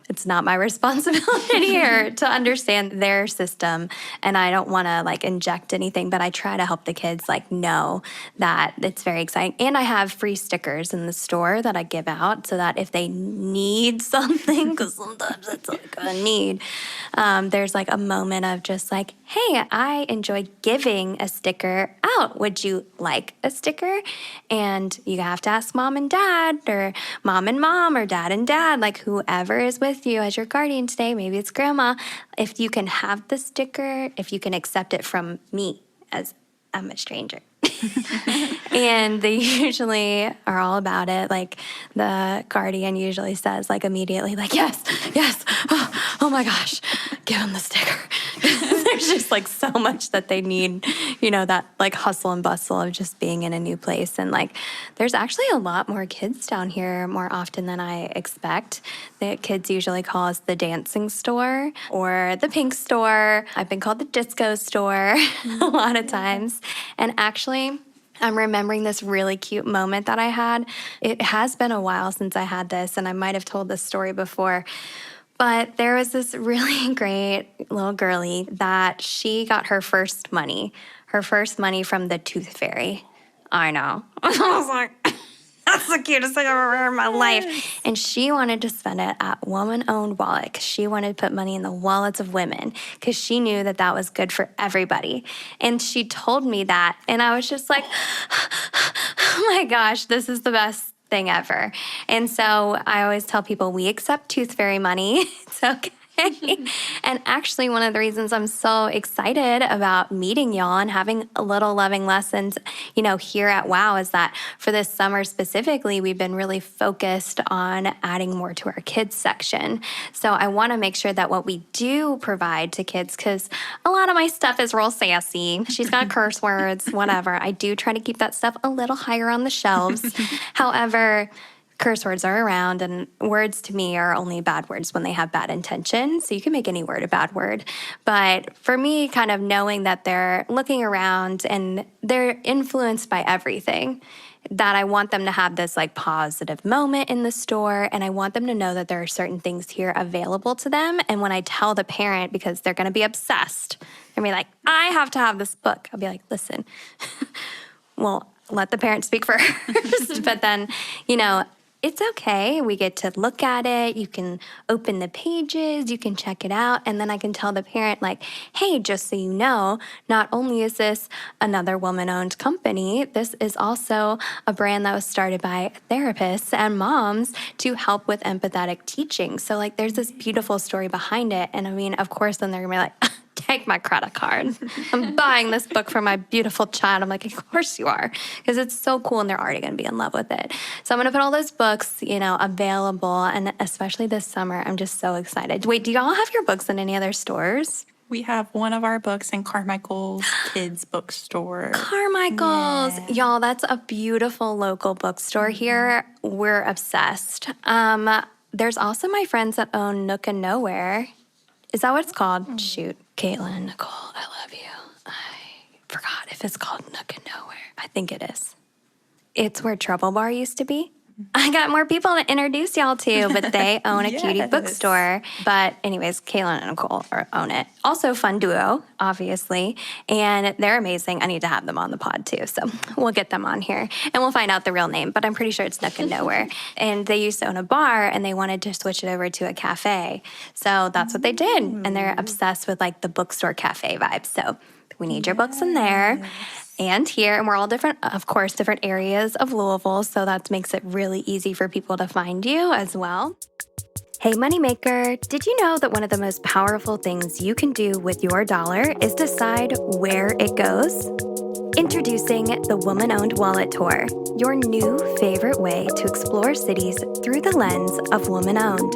it's not my responsibility here to understand their system, and I don't want to like inject anything, but I try to help the kids like know that it's very exciting. And I have free stickers in the store that I give out so that if they need something, because sometimes it's like a need, there's like a moment of just like, hey, I enjoy giving a sticker out. Would you like a sticker? And you have to ask mom and dad, or mom and mom, or dad and dad, like whoever is with you as your guardian today, maybe it's grandma, if you can have the sticker, if you can accept it from me as I'm a stranger. And they usually are all about it. Like the guardian usually says like immediately like, yes, oh my gosh, give them the sticker. There's just like so much that they need, that like hustle and bustle of just being in a new place. And like there's actually a lot more kids down here more often than I expect. The kids usually call us the dancing store or the pink store. I've been called the disco store a lot of times. And actually, I'm remembering this really cute moment that I had. It has been a while since I had this, and I might have told this story before. But there was this really great little girlie that she got her first money from the tooth fairy. I know. I was like, that's the cutest thing I've ever heard in my life. And she wanted to spend it at woman-owned wallet because she wanted to put money in the wallets of women because she knew that that was good for everybody. And she told me that, and I was just like, oh my gosh, this is the best thing ever. And so I always tell people we accept tooth fairy money. It's okay. And actually, one of the reasons I'm so excited about meeting y'all and having a little loving lessons, here at WOW is that for this summer specifically, we've been really focused on adding more to our kids section. So I want to make sure that what we do provide to kids, because a lot of my stuff is real sassy. She's got curse words, whatever. I do try to keep that stuff a little higher on the shelves. However, curse words are around, and words to me are only bad words when they have bad intention. So you can make any word a bad word. But for me, kind of knowing that they're looking around and they're influenced by everything, that I want them to have this like positive moment in the store, and I want them to know that there are certain things here available to them. And when I tell the parent, because they're going to be obsessed, they're going to be like, I have to have this book. I'll be like, listen, well, let the parent speak first. But then, it's okay. We get to look at it. You can open the pages. You can check it out. And then I can tell the parent, like, hey, just so you know, not only is this another woman-owned company, this is also a brand that was started by therapists and moms to help with empathetic teaching. So, like, there's this beautiful story behind it. And I mean, of course, then they're going to be like, take my credit card. I'm buying this book for my beautiful child. I'm like, of course you are, because it's so cool and they're already going to be in love with it. So I'm going to put all those books, available. And especially this summer, I'm just so excited. Wait, do y'all have your books in any other stores? We have one of our books in Carmichael's kids bookstore. Carmichael's. Yeah. Y'all, that's a beautiful local bookstore here. We're obsessed. There's also my friends that own Nook and Nowhere. Is that what it's called? Shoot. Caitlin and Nicole, I love you. I forgot if it's called Nook and Nowhere. I think it is. It's where Trouble Bar used to be. I got more people to introduce y'all to, but they own a cutie bookstore. But anyways, Caitlin and Nicole own it. Also Fun Duo, obviously. And they're amazing. I need to have them on the pod too. So we'll get them on here and we'll find out the real name. But I'm pretty sure it's Nook and Nowhere. And they used to own a bar and they wanted to switch it over to a cafe. So that's what they did. And they're obsessed with like the bookstore cafe vibe. So we need your books in there. And here, and we're all different, of course, different areas of Louisville, so that makes it really easy for people to find you as well. Hey, Moneymaker, did you know that one of the most powerful things you can do with your dollar is decide where it goes? Introducing the Woman-Owned Wallet Tour, your new favorite way to explore cities through the lens of woman-owned.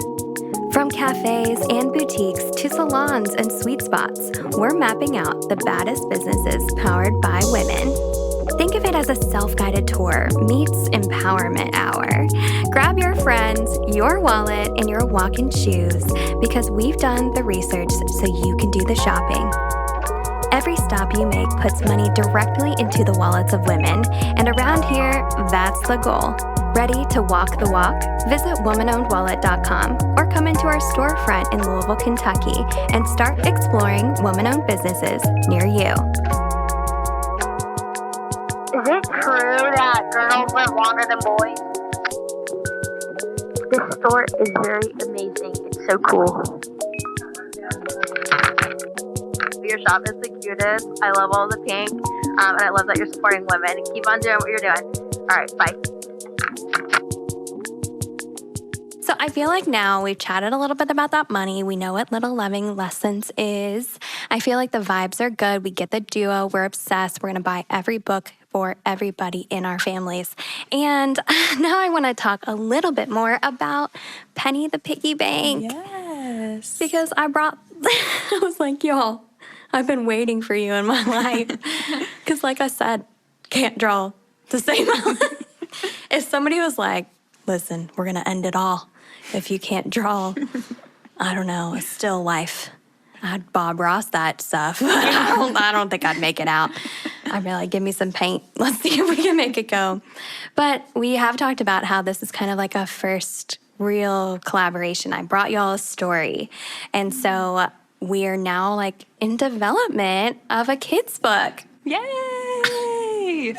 From cafes and boutiques to salons and sweet spots, we're mapping out the baddest businesses powered by women. Think of it as a self-guided tour meets empowerment hour. Grab your friends, your wallet, and your walking shoes because we've done the research so you can do the shopping. Every stop you make puts money directly into the wallets of women, and around here, that's the goal. Ready to walk the walk? Visit womanownedwallet.com or come into our storefront in Louisville, Kentucky and start exploring woman-owned businesses near you. Is it true that girls live longer than boys? This store is very amazing. It's so cool. Your shop is the cutest. I love all the pink, and I love that you're supporting women. Keep on doing what you're doing. All right, bye. So I feel like now we've chatted a little bit about that money. We know what Little Loving Lessons is. I feel like the vibes are good. We get the duo. We're obsessed. We're going to buy every book for everybody in our families. And now I want to talk a little bit more about Penny the Piggy Bank. Yes. Because I was like, y'all, I've been waiting for you in my life. Because like I said, can't draw the same amount. If somebody was like, listen, we're going to end it all if you can't draw, I don't know, a still life, I'd Bob Ross that stuff. I don't think I'd make it out. I'd be like, give me some paint. Let's see if we can make it go. But we have talked about how this is kind of like a first real collaboration. I brought y'all a story. And so we are now like in development of a kid's book. Yay!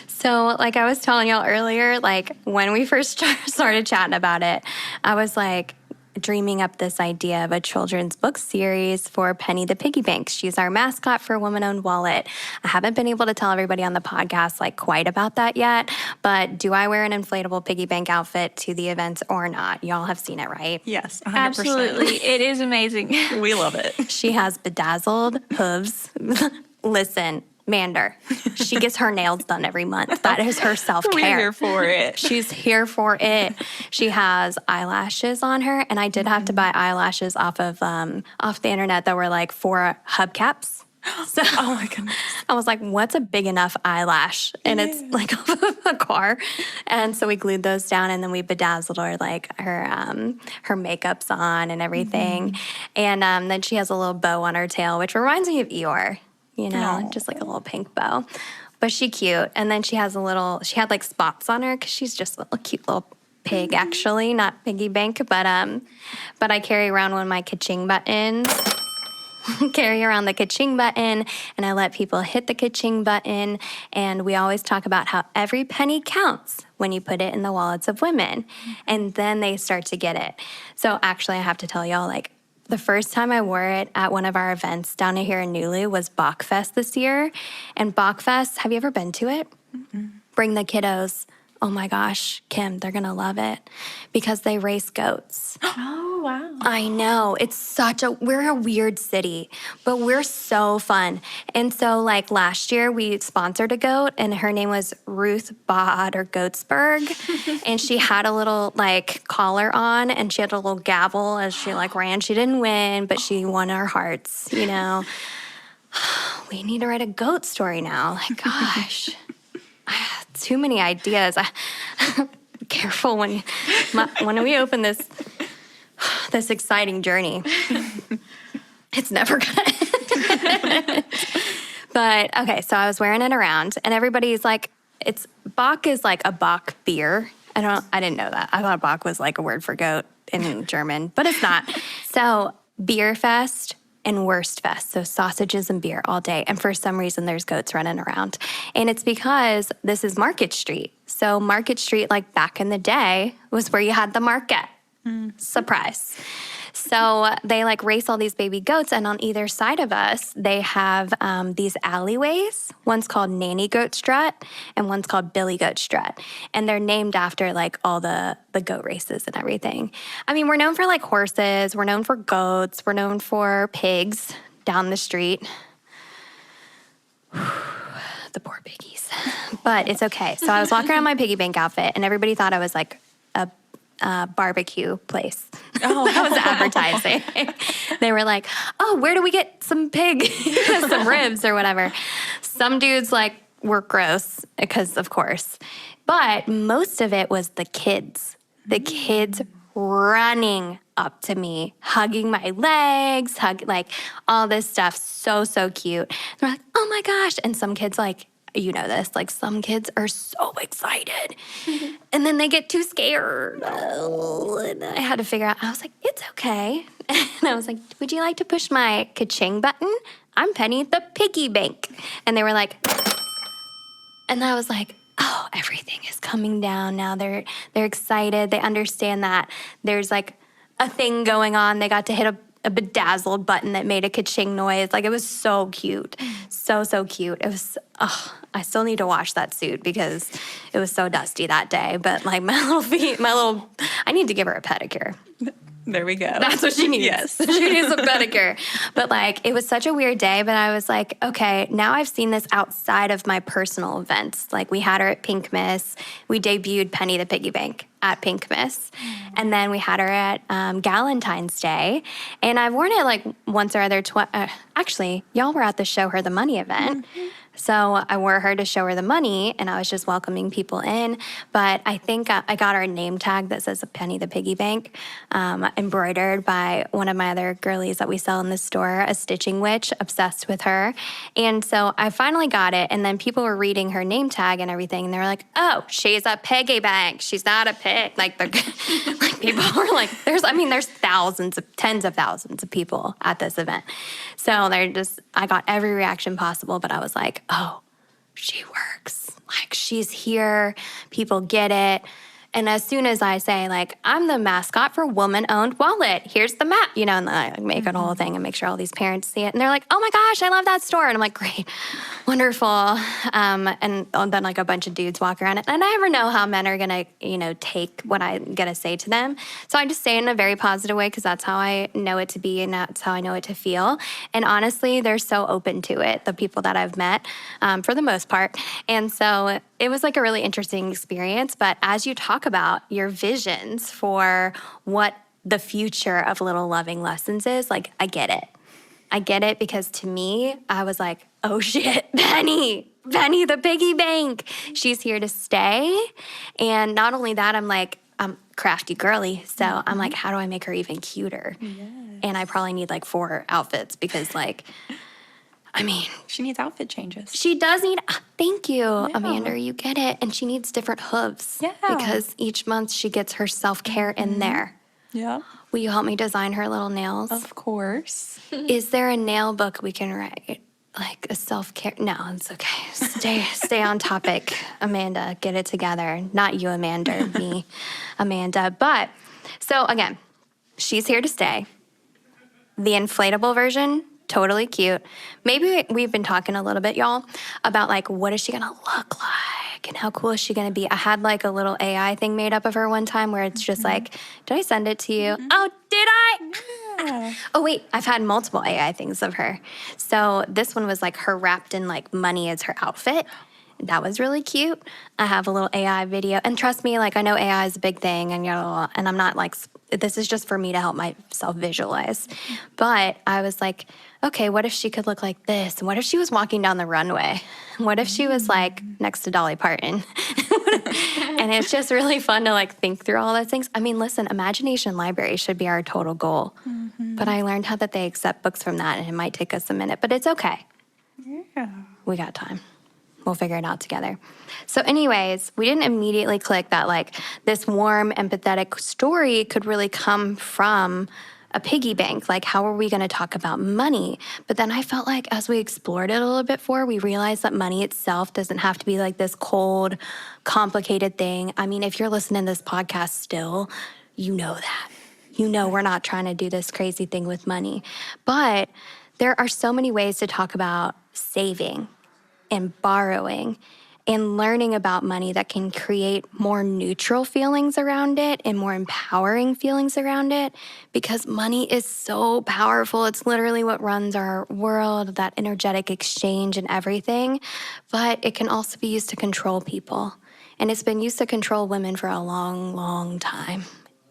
So like I was telling y'all earlier, like when we first started chatting about it, I was like dreaming up this idea of a children's book series for Penny the Piggy Bank. She's our mascot for Woman-Owned Wallet. I haven't been able to tell everybody on the podcast like quite about that yet, but do I wear an inflatable piggy bank outfit to the events or not? Y'all have seen it, right? Yes, 100%. Absolutely. It is amazing. We love it. She has bedazzled hooves. Listen, Mander, she gets her nails done every month. That is her self-care. We're here for it. She's here for it. She has eyelashes on her, and I did have to buy eyelashes off the internet that were like 4 hubcaps. So Oh my goodness. I was like, what's a big enough eyelash? And it's like off of a car. And so we glued those down and then we bedazzled her, like her makeup's on and everything. And then she has a little bow on her tail, which reminds me of Eeyore, just like a little pink bow. But she's cute. And then she had like spots on her because she's just a little cute little pig, actually, not piggy bank. But I carry around one of my ka-ching buttons. Carry around the ka-ching button, and I let people hit the ka-ching button, and we always talk about how every penny counts when you put it in the wallets of women, and then they start to get it. So actually, I have to tell y'all, like, the first time I wore it at one of our events down here in Nulu was Bachfest this year, and Bachfest, have you ever been to it? Bring the kiddos. Oh my gosh, Kim, they're gonna love it because they race goats. Oh, wow. I know. We're a weird city, but we're so fun. And so like last year we sponsored a goat and her name was Ruth Bod or Goatsburg. And she had a little like collar on and she had a little gavel as she like ran. She didn't win, but she won our hearts, We need to write a goat story now. Like, gosh. Too many ideas. Careful when we open this exciting journey. It's never gonna. But okay, so I was wearing it around, and everybody's like, Bach is like a Bach beer. I didn't know that. I thought Bach was like a word for goat in German, but it's not. So Beer Fest and Wurstfest, so sausages and beer all day. And for some reason, there's goats running around. And it's because this is Market Street. So Market Street, like back in the day, was where you had the market. Surprise. So they like race all these baby goats, and on either side of us, they have these alleyways. One's called Nanny Goat Strut, and one's called Billy Goat Strut. And they're named after like all the goat races and everything. I mean, we're known for like horses, we're known for goats, we're known for pigs down the street. The poor piggies. But it's okay. So I was walking around my piggy bank outfit, and everybody thought I was like a barbecue place. Oh, that was advertising. They were like, "Oh, where do we get some pig, some ribs or whatever?" Some dudes like were gross because, of course, but most of it was the kids. The kids running up to me, hugging my legs, like all this stuff. So cute. They're like, "Oh my gosh!" And some kids like. Like some kids are so excited and then they get too scared. And I had to figure out, I was like, it's okay. And I was like, would you like to push my ka-ching button? I'm Penny the piggy bank. And they were like, and I was like, oh, everything is coming down now. They're excited. They understand that there's like a thing going on. They got to hit a bedazzled button that made a ka-ching noise. Like, it was so cute. So cute. It was, I still need to wash that suit because it was so dusty that day. But like my little feet, I need to give her a pedicure. There we go. That's what she needs. Yes. She needs a pedicure. But like, it was such a weird day, but I was like, okay, now I've seen this outside of my personal events. Like we had her at Pink Miss. We debuted Penny the Piggy Bank at Pink Miss. And then we had her at Galentine's Day. And I've worn it like once or other. Actually, y'all were at the Show Her the Money event. So I wore her to show her the money, and I was just welcoming people in. But I think I got her a name tag that says Penny the Piggy Bank, embroidered by one of my other girlies that we sell in the store, a stitching witch, obsessed with her. And so I finally got it, and then people were reading her name tag and everything, and they were like, oh, she's a piggy bank. She's not a pig. Like people were like, there's tens of thousands of people at this event. So I got every reaction possible, but I was like, oh, she works. Like, she's here. People get it. And as soon as I say, like, I'm the mascot for Woman-Owned Wallet. Here's the map, and then I make it a whole thing and make sure all these parents see it. And they're like, oh my gosh, I love that store. And I'm like, great, wonderful. And then like a bunch of dudes walk around. And I never know how men are going to, take what I'm going to say to them. So I just say it in a very positive way because that's how I know it to be and that's how I know it to feel. And honestly, they're so open to it, the people that I've met, for the most part. And so it was like a really interesting experience. But as you talk about your visions for what the future of Little Loving Lessons is, like, I get it. I get it because to me, I was like, oh shit, Penny, the piggy bank. She's here to stay. And not only that, I'm like, I'm crafty girly. So I'm like, how do I make her even cuter? Yes. And I probably need like 4 outfits because like, I mean, She needs outfit changes. she does need, thank you, Amanda, you get it. And she needs different hooves. Yeah. Because each month she gets her self-care in there. Yeah. Will you help me design her little nails? Of course. Is there a nail book we can write? Like a self-care? No, it's okay. Stay on topic, Amanda. Get it together. Not you, Amanda. Me, Amanda. But, so again, she's here to stay. The inflatable version, totally cute. Maybe we've been talking a little bit, y'all, about like, what is she gonna look like and how cool is she gonna be? I had like a little AI thing made up of her one time where it's just like, did I send it to you? Oh, did I? Yeah. Oh, wait, I've had multiple AI things of her. So this one was like her wrapped in like money as her outfit. That was really cute. I have a little AI video. And trust me, like I know AI is a big thing and I'm not like, this is just for me to help myself visualize. But I was like, okay, what if she could look like this? And what if she was walking down the runway? What if she was like next to Dolly Parton? And it's just really fun to like think through all those things. I mean, listen, Imagination Library should be our total goal. But I learned how that they accept books from that and it might take us a minute, but it's okay. Yeah. We got time. We'll figure it out together. So anyways, we didn't immediately click that like this warm, empathetic story could really come from a piggy bank. Like, how are we going to talk about money? But then I felt like as we explored it a little bit more, we realized that money itself doesn't have to be like this cold, complicated thing. I mean, if you're listening to this podcast still, you know that. You know we're not trying to do this crazy thing with money. But there are so many ways to talk about saving and borrowing and learning about money that can create more neutral feelings around it and more empowering feelings around it because money is so powerful. It's literally what runs our world, that energetic exchange and everything. But it can also be used to control people. And it's been used to control women for a long, long time.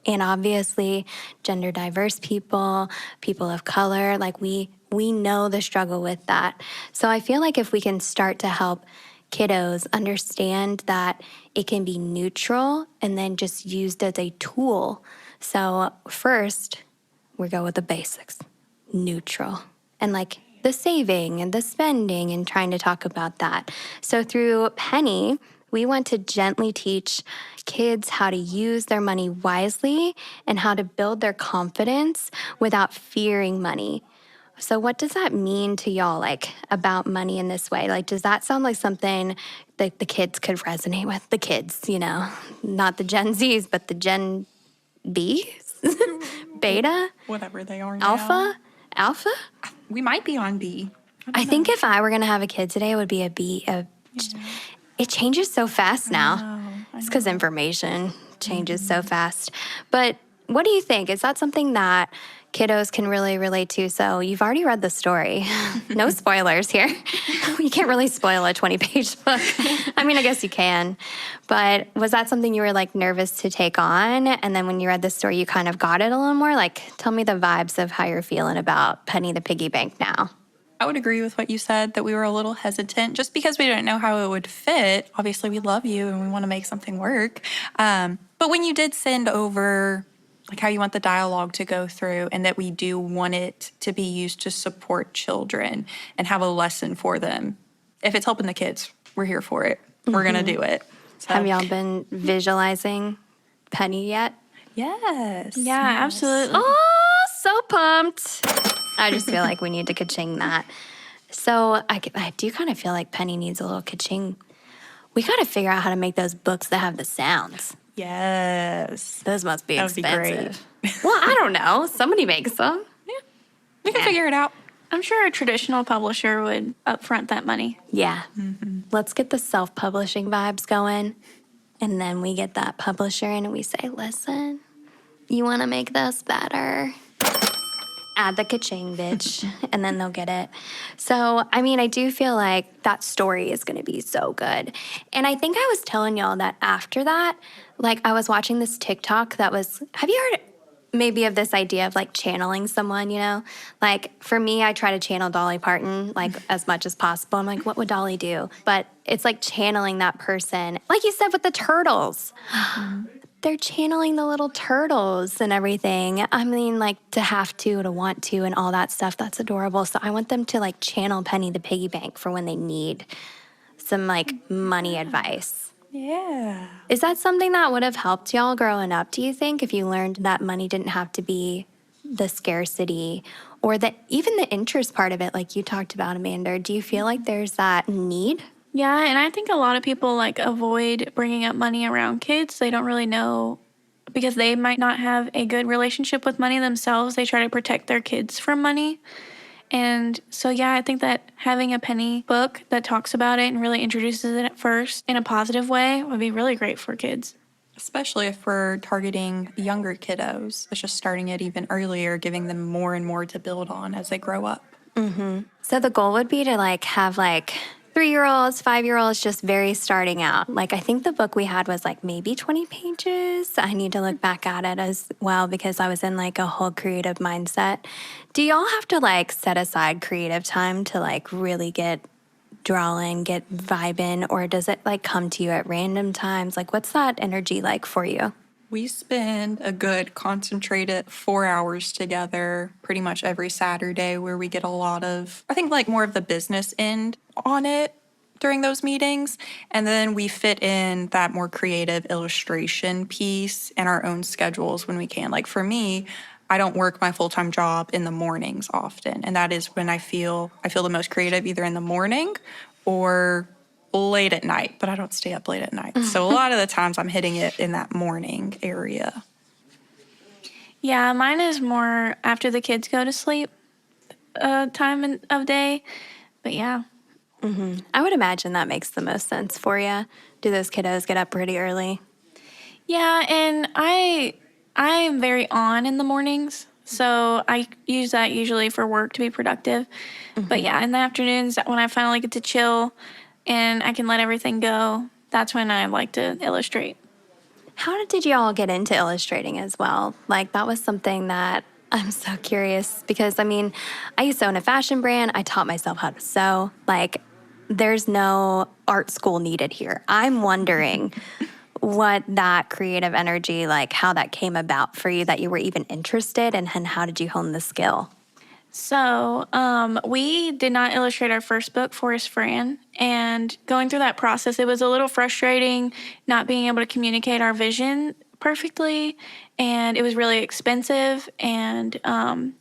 And obviously, gender diverse people, people of color, like we know the struggle with that. So I feel like if we can start to help kiddos understand that it can be neutral and then just used as a tool. So first, we go with the basics, neutral, and like the saving and the spending and trying to talk about that. So through Penny, we want to gently teach kids how to use their money wisely and how to build their confidence without fearing money. So what does that mean to y'all, like, about money in this way? Like, does that sound like something that the kids could resonate with? The kids, you know, not the Gen Zs, but the Gen Bs? Beta? Whatever they are now. Alpha? We might be on B. I think if I were going to have a kid today, it would be a B. It changes so fast now. It's because information changes so fast. But what do you think? Is that something that kiddos can really relate to? So you've already read the story. No spoilers here. You can't really spoil a 20-page book. I mean, I guess you can. But was that something you were like nervous to take on? And then when you read the story, you kind of got it a little more? Like, tell me the vibes of how you're feeling about Penny the Piggy Bank now. I would agree with what you said, that we were a little hesitant just because we didn't know how it would fit. Obviously, we love you and we want to make something work. But when you did send over like how you want the dialogue to go through and that we do want it to be used to support children and have a lesson for them, if it's helping the kids, we're here for it. We're going to do it. So. Have y'all been visualizing Penny yet? Yes. Yeah, absolutely. Oh, so pumped. I just feel like we need to ka-ching that. So I do kind of feel like Penny needs a little ka-ching. We got to figure out how to make those books that have the sounds. Yes. Those must be That would be expensive. Well, I don't know. Somebody makes them. Yeah. We can figure it out. I'm sure a traditional publisher would upfront that money. Yeah. Mm-hmm. Let's get the self-publishing vibes going. And then we get that publisher in and we say, listen, you want to make this better? Add the ka-ching, bitch, and then they'll get it. So, I mean, I do feel like that story is going to be so good. And I think I was telling y'all that after that, like I was watching this TikTok that was, have you heard maybe of this idea of like channeling someone, you know? Like for me, I try to channel Dolly Parton like as much as possible. I'm like, what would Dolly do? But it's like channeling that person. Like you said with the turtles. They're channeling the little turtles and everything. I mean, like to want to, and all that stuff. That's adorable. So I want them to like channel Penny the piggy bank for when they need some like money advice. Yeah. Is that something that would have helped y'all growing up, do you think, if you learned that money didn't have to be the scarcity or that even the interest part of it, like you talked about, Amanda? Do you feel like there's that need? Yeah, and I think a lot of people like avoid bringing up money around kids. They don't really know because they might not have a good relationship with money themselves. They try to protect their kids from money. And so, yeah, I think that having a Penny book that talks about it and really introduces it at first in a positive way would be really great for kids. Especially if we're targeting younger kiddos. It's just starting it even earlier, giving them more and more to build on as they grow up. So the goal would be to like have like 3-year-olds, 5-year-olds, just very starting out. Like I think the book we had was like maybe 20 pages. I need to look back at it as well because I was in like a whole creative mindset. Do y'all have to like set aside creative time to like really get drawing, get vibing, or does it like come to you at random times? Like what's that energy like for you? We spend a good concentrated 4 hours together pretty much every Saturday where we get a lot of, I think, like more of the business end on it during those meetings. And then we fit in that more creative illustration piece in our own schedules when we can. Like for me, I don't work my full-time job in the mornings often. And that is when I feel the most creative, either in the morning or late at night, but I don't stay up late at night. So a lot of the times I'm hitting it in that morning area. Yeah, mine is more after the kids go to sleep time of day. But yeah. I would imagine that makes the most sense for you. Do those kiddos get up pretty early? Yeah, and I am very on in the mornings. So I use that usually for work to be productive. But yeah, in the afternoons when I finally get to chill and I can let everything go, that's when I like to illustrate. How did you all get into illustrating as well? Like, that was something that I'm so curious because, I mean, I used to own a fashion brand. I taught myself how to sew. Like, there's no art school needed here. I'm wondering what that creative energy, like how that came about for you, that you were even interested, and how did you hone the skill? So we did not illustrate our first book, Forest Fran, and going through that process, it was a little frustrating not being able to communicate our vision perfectly, and it was really expensive, and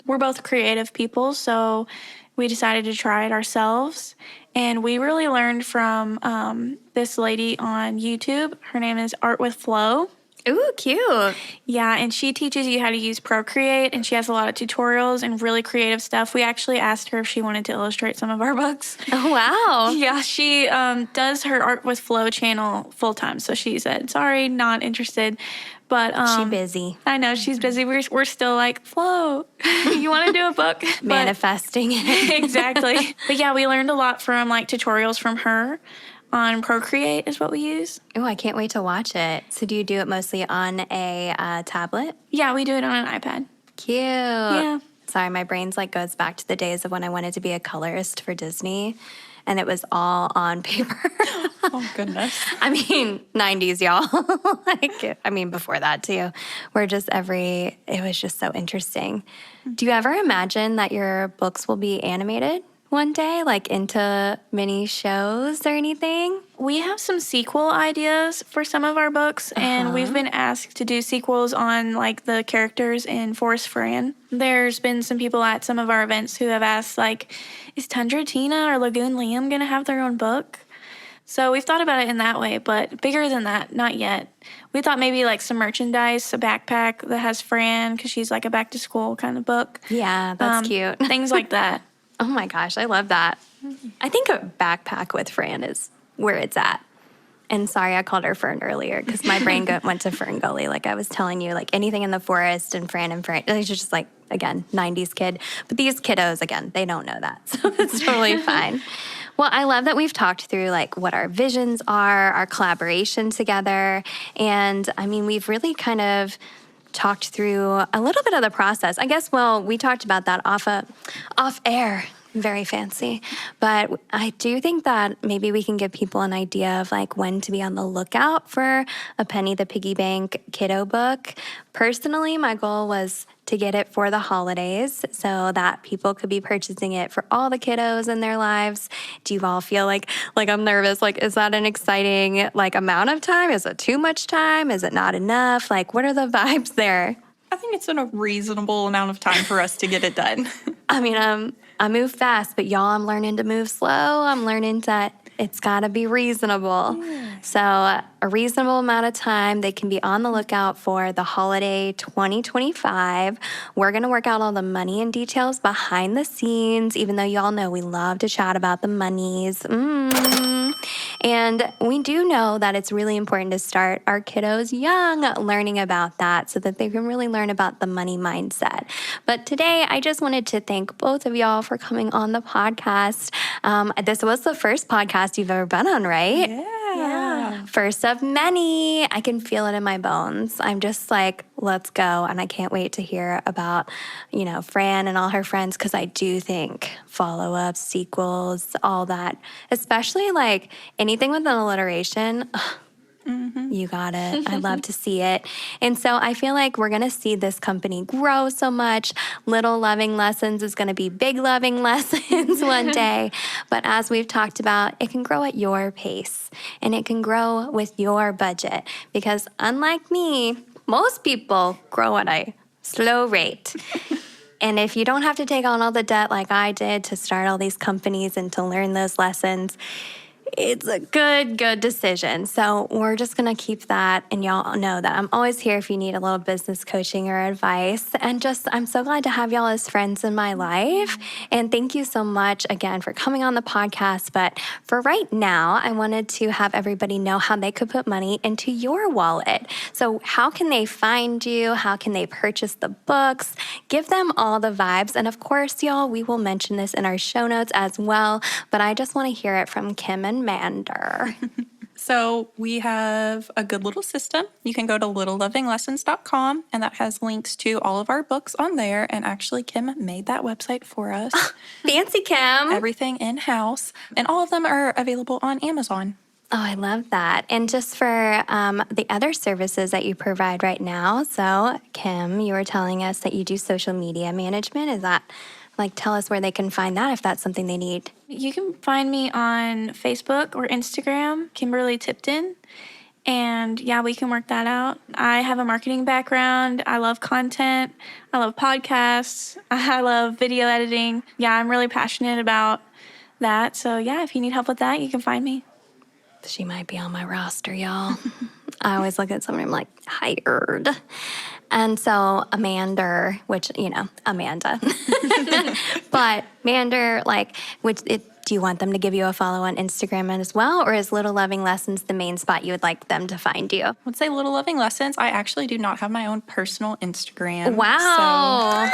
we're both creative people, so we decided to try it ourselves, and we really learned from this lady on YouTube. Her name is Art with Flow. Ooh, cute. Yeah, and she teaches you how to use Procreate, and she has a lot of tutorials and really creative stuff. We actually asked her if she wanted to illustrate some of our books. Oh, wow. Yeah, she does her Art with Flow channel full time, so she said, sorry, not interested. But She's busy. I know, she's busy. We're still like, Flo, you want to do a book? Manifesting it. Exactly. But yeah, we learned a lot from like tutorials from her. On Procreate is what we use. Oh, I can't wait to watch it. So do you do it mostly on a tablet? Yeah, we do it on an iPad. Cute. Yeah. Sorry, my brain's like goes back to the days of when I wanted to be a colorist for Disney, and it was all on paper. Oh, goodness. I mean, 90s, y'all. Before that too. It was just so interesting. Do you ever imagine that your books will be animated one day, like into mini shows or anything? We have some sequel ideas for some of our books, and we've been asked to do sequels on like the characters in Forest Fran. There's been some people at some of our events who have asked, like, is Tundra Tina or Lagoon Liam going to have their own book? So we've thought about it in that way, but bigger than that, not yet. We thought maybe like some merchandise, a backpack that has Fran because she's like a back to school kind of book. Yeah, that's cute. Things like that. Oh my gosh, I love that. I think a backpack with Fran is where it's at. And sorry, I called her Fern earlier because my brain went to Fern Gully. Like I was telling you, like anything in the forest and Fran. It's just like, again, 90s kid. But these kiddos, again, they don't know that. So it's totally fine. Well, I love that we've talked through like what our visions are, our collaboration together. And I mean, we've really kind of talked through a little bit of the process. I guess, well, we talked about that off air. Very fancy. But I do think that maybe we can give people an idea of like when to be on the lookout for a Penny the Piggy Bank kiddo book. Personally, my goal was to get it for the holidays so that people could be purchasing it for all the kiddos in their lives. Do you all feel like I'm nervous? Like, is that an exciting like amount of time? Is it too much time? Is it not enough? Like, what are the vibes there? I think it's in a reasonable amount of time for us to get it done. I mean, I move fast, but y'all, I'm learning to move slow. I'm learning that it's got to be reasonable. Yeah. So a reasonable amount of time, they can be on the lookout for the holiday 2025. We're going to work out all the money and details behind the scenes, even though y'all know we love to chat about the monies. And we do know that it's really important to start our kiddos young learning about that so that they can really learn about the money mindset. But today, I just wanted to thank both of y'all for coming on the podcast. This was the first podcast you've ever been on, right? Yeah. First of many. I can feel it in my bones. I'm just like, let's go. And I can't wait to hear about, Fran and all her friends, because I do think follow-ups, sequels, all that, especially like anything with an alliteration. You got it. I love to see it. And so I feel like we're going to see this company grow so much. Little Loving Lessons is going to be Big Loving Lessons one day. But as we've talked about, it can grow at your pace and it can grow with your budget because unlike me, most people grow at a slow rate. And if you don't have to take on all the debt like I did to start all these companies and to learn those lessons, it's a good decision. So we're just going to keep that. And y'all know that I'm always here if you need a little business coaching or advice. And I'm so glad to have y'all as friends in my life. And thank you so much again for coming on the podcast. But for right now, I wanted to have everybody know how they could put money into your wallet. So how can they find you? How can they purchase the books? Give them all the vibes. And of course, y'all, we will mention this in our show notes as well. But I just want to hear it from Kim and Mander. So we have a good little system. You can go to littlelovinglessons.com, and that has links to all of our books on there. And actually, Kim made that website for us. Fancy Kim. Everything in-house. And all of them are available on Amazon. Oh, I love that. And just for the other services that you provide right now. So, Kim, you were telling us that you do social media management. Is that tell us where they can find that if that's something they need? You can find me on Facebook or Instagram, Kimberly Tipton. And yeah, we can work that out. I have a marketing background. I love content. I love podcasts. I love video editing. Yeah, I'm really passionate about that. So yeah, if you need help with that, you can find me. She might be on my roster, y'all. I always look at somebody, I'm like, hired. And so Amanda, which, Amanda. But Mander, do you want them to give you a follow on Instagram as well? Or is Little Loving Lessons the main spot you would like them to find you? I would say Little Loving Lessons. I actually do not have my own personal Instagram. Wow.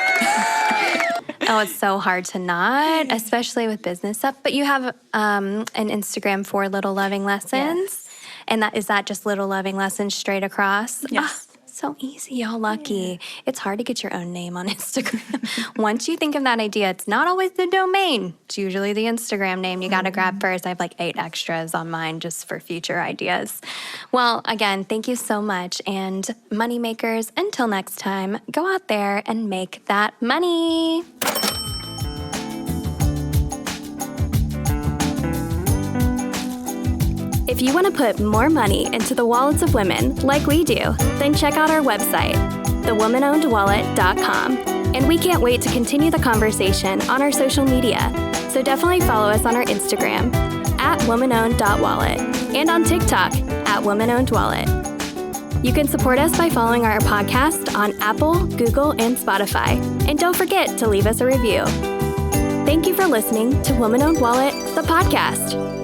Oh, it's so hard to not, especially with business stuff. But you have an Instagram for Little Loving Lessons. Yes. And is that just Little Loving Lessons straight across? Yes. Oh, so easy. Y'all lucky. Yeah. It's hard to get your own name on Instagram. Once you think of that idea, it's not always the domain. It's usually the Instagram name you got to grab first. I have 8 extras on mine just for future ideas. Well, again, thank you so much. And moneymakers, until next time, go out there and make that money. If you want to put more money into the wallets of women like we do, then check out our website, thewomanownedwallet.com. And we can't wait to continue the conversation on our social media. So definitely follow us on our Instagram, @womanowned.wallet, and on TikTok, @womanownedwallet. You can support us by following our podcast on Apple, Google, and Spotify. And don't forget to leave us a review. Thank you for listening to Woman Owned Wallet, the podcast.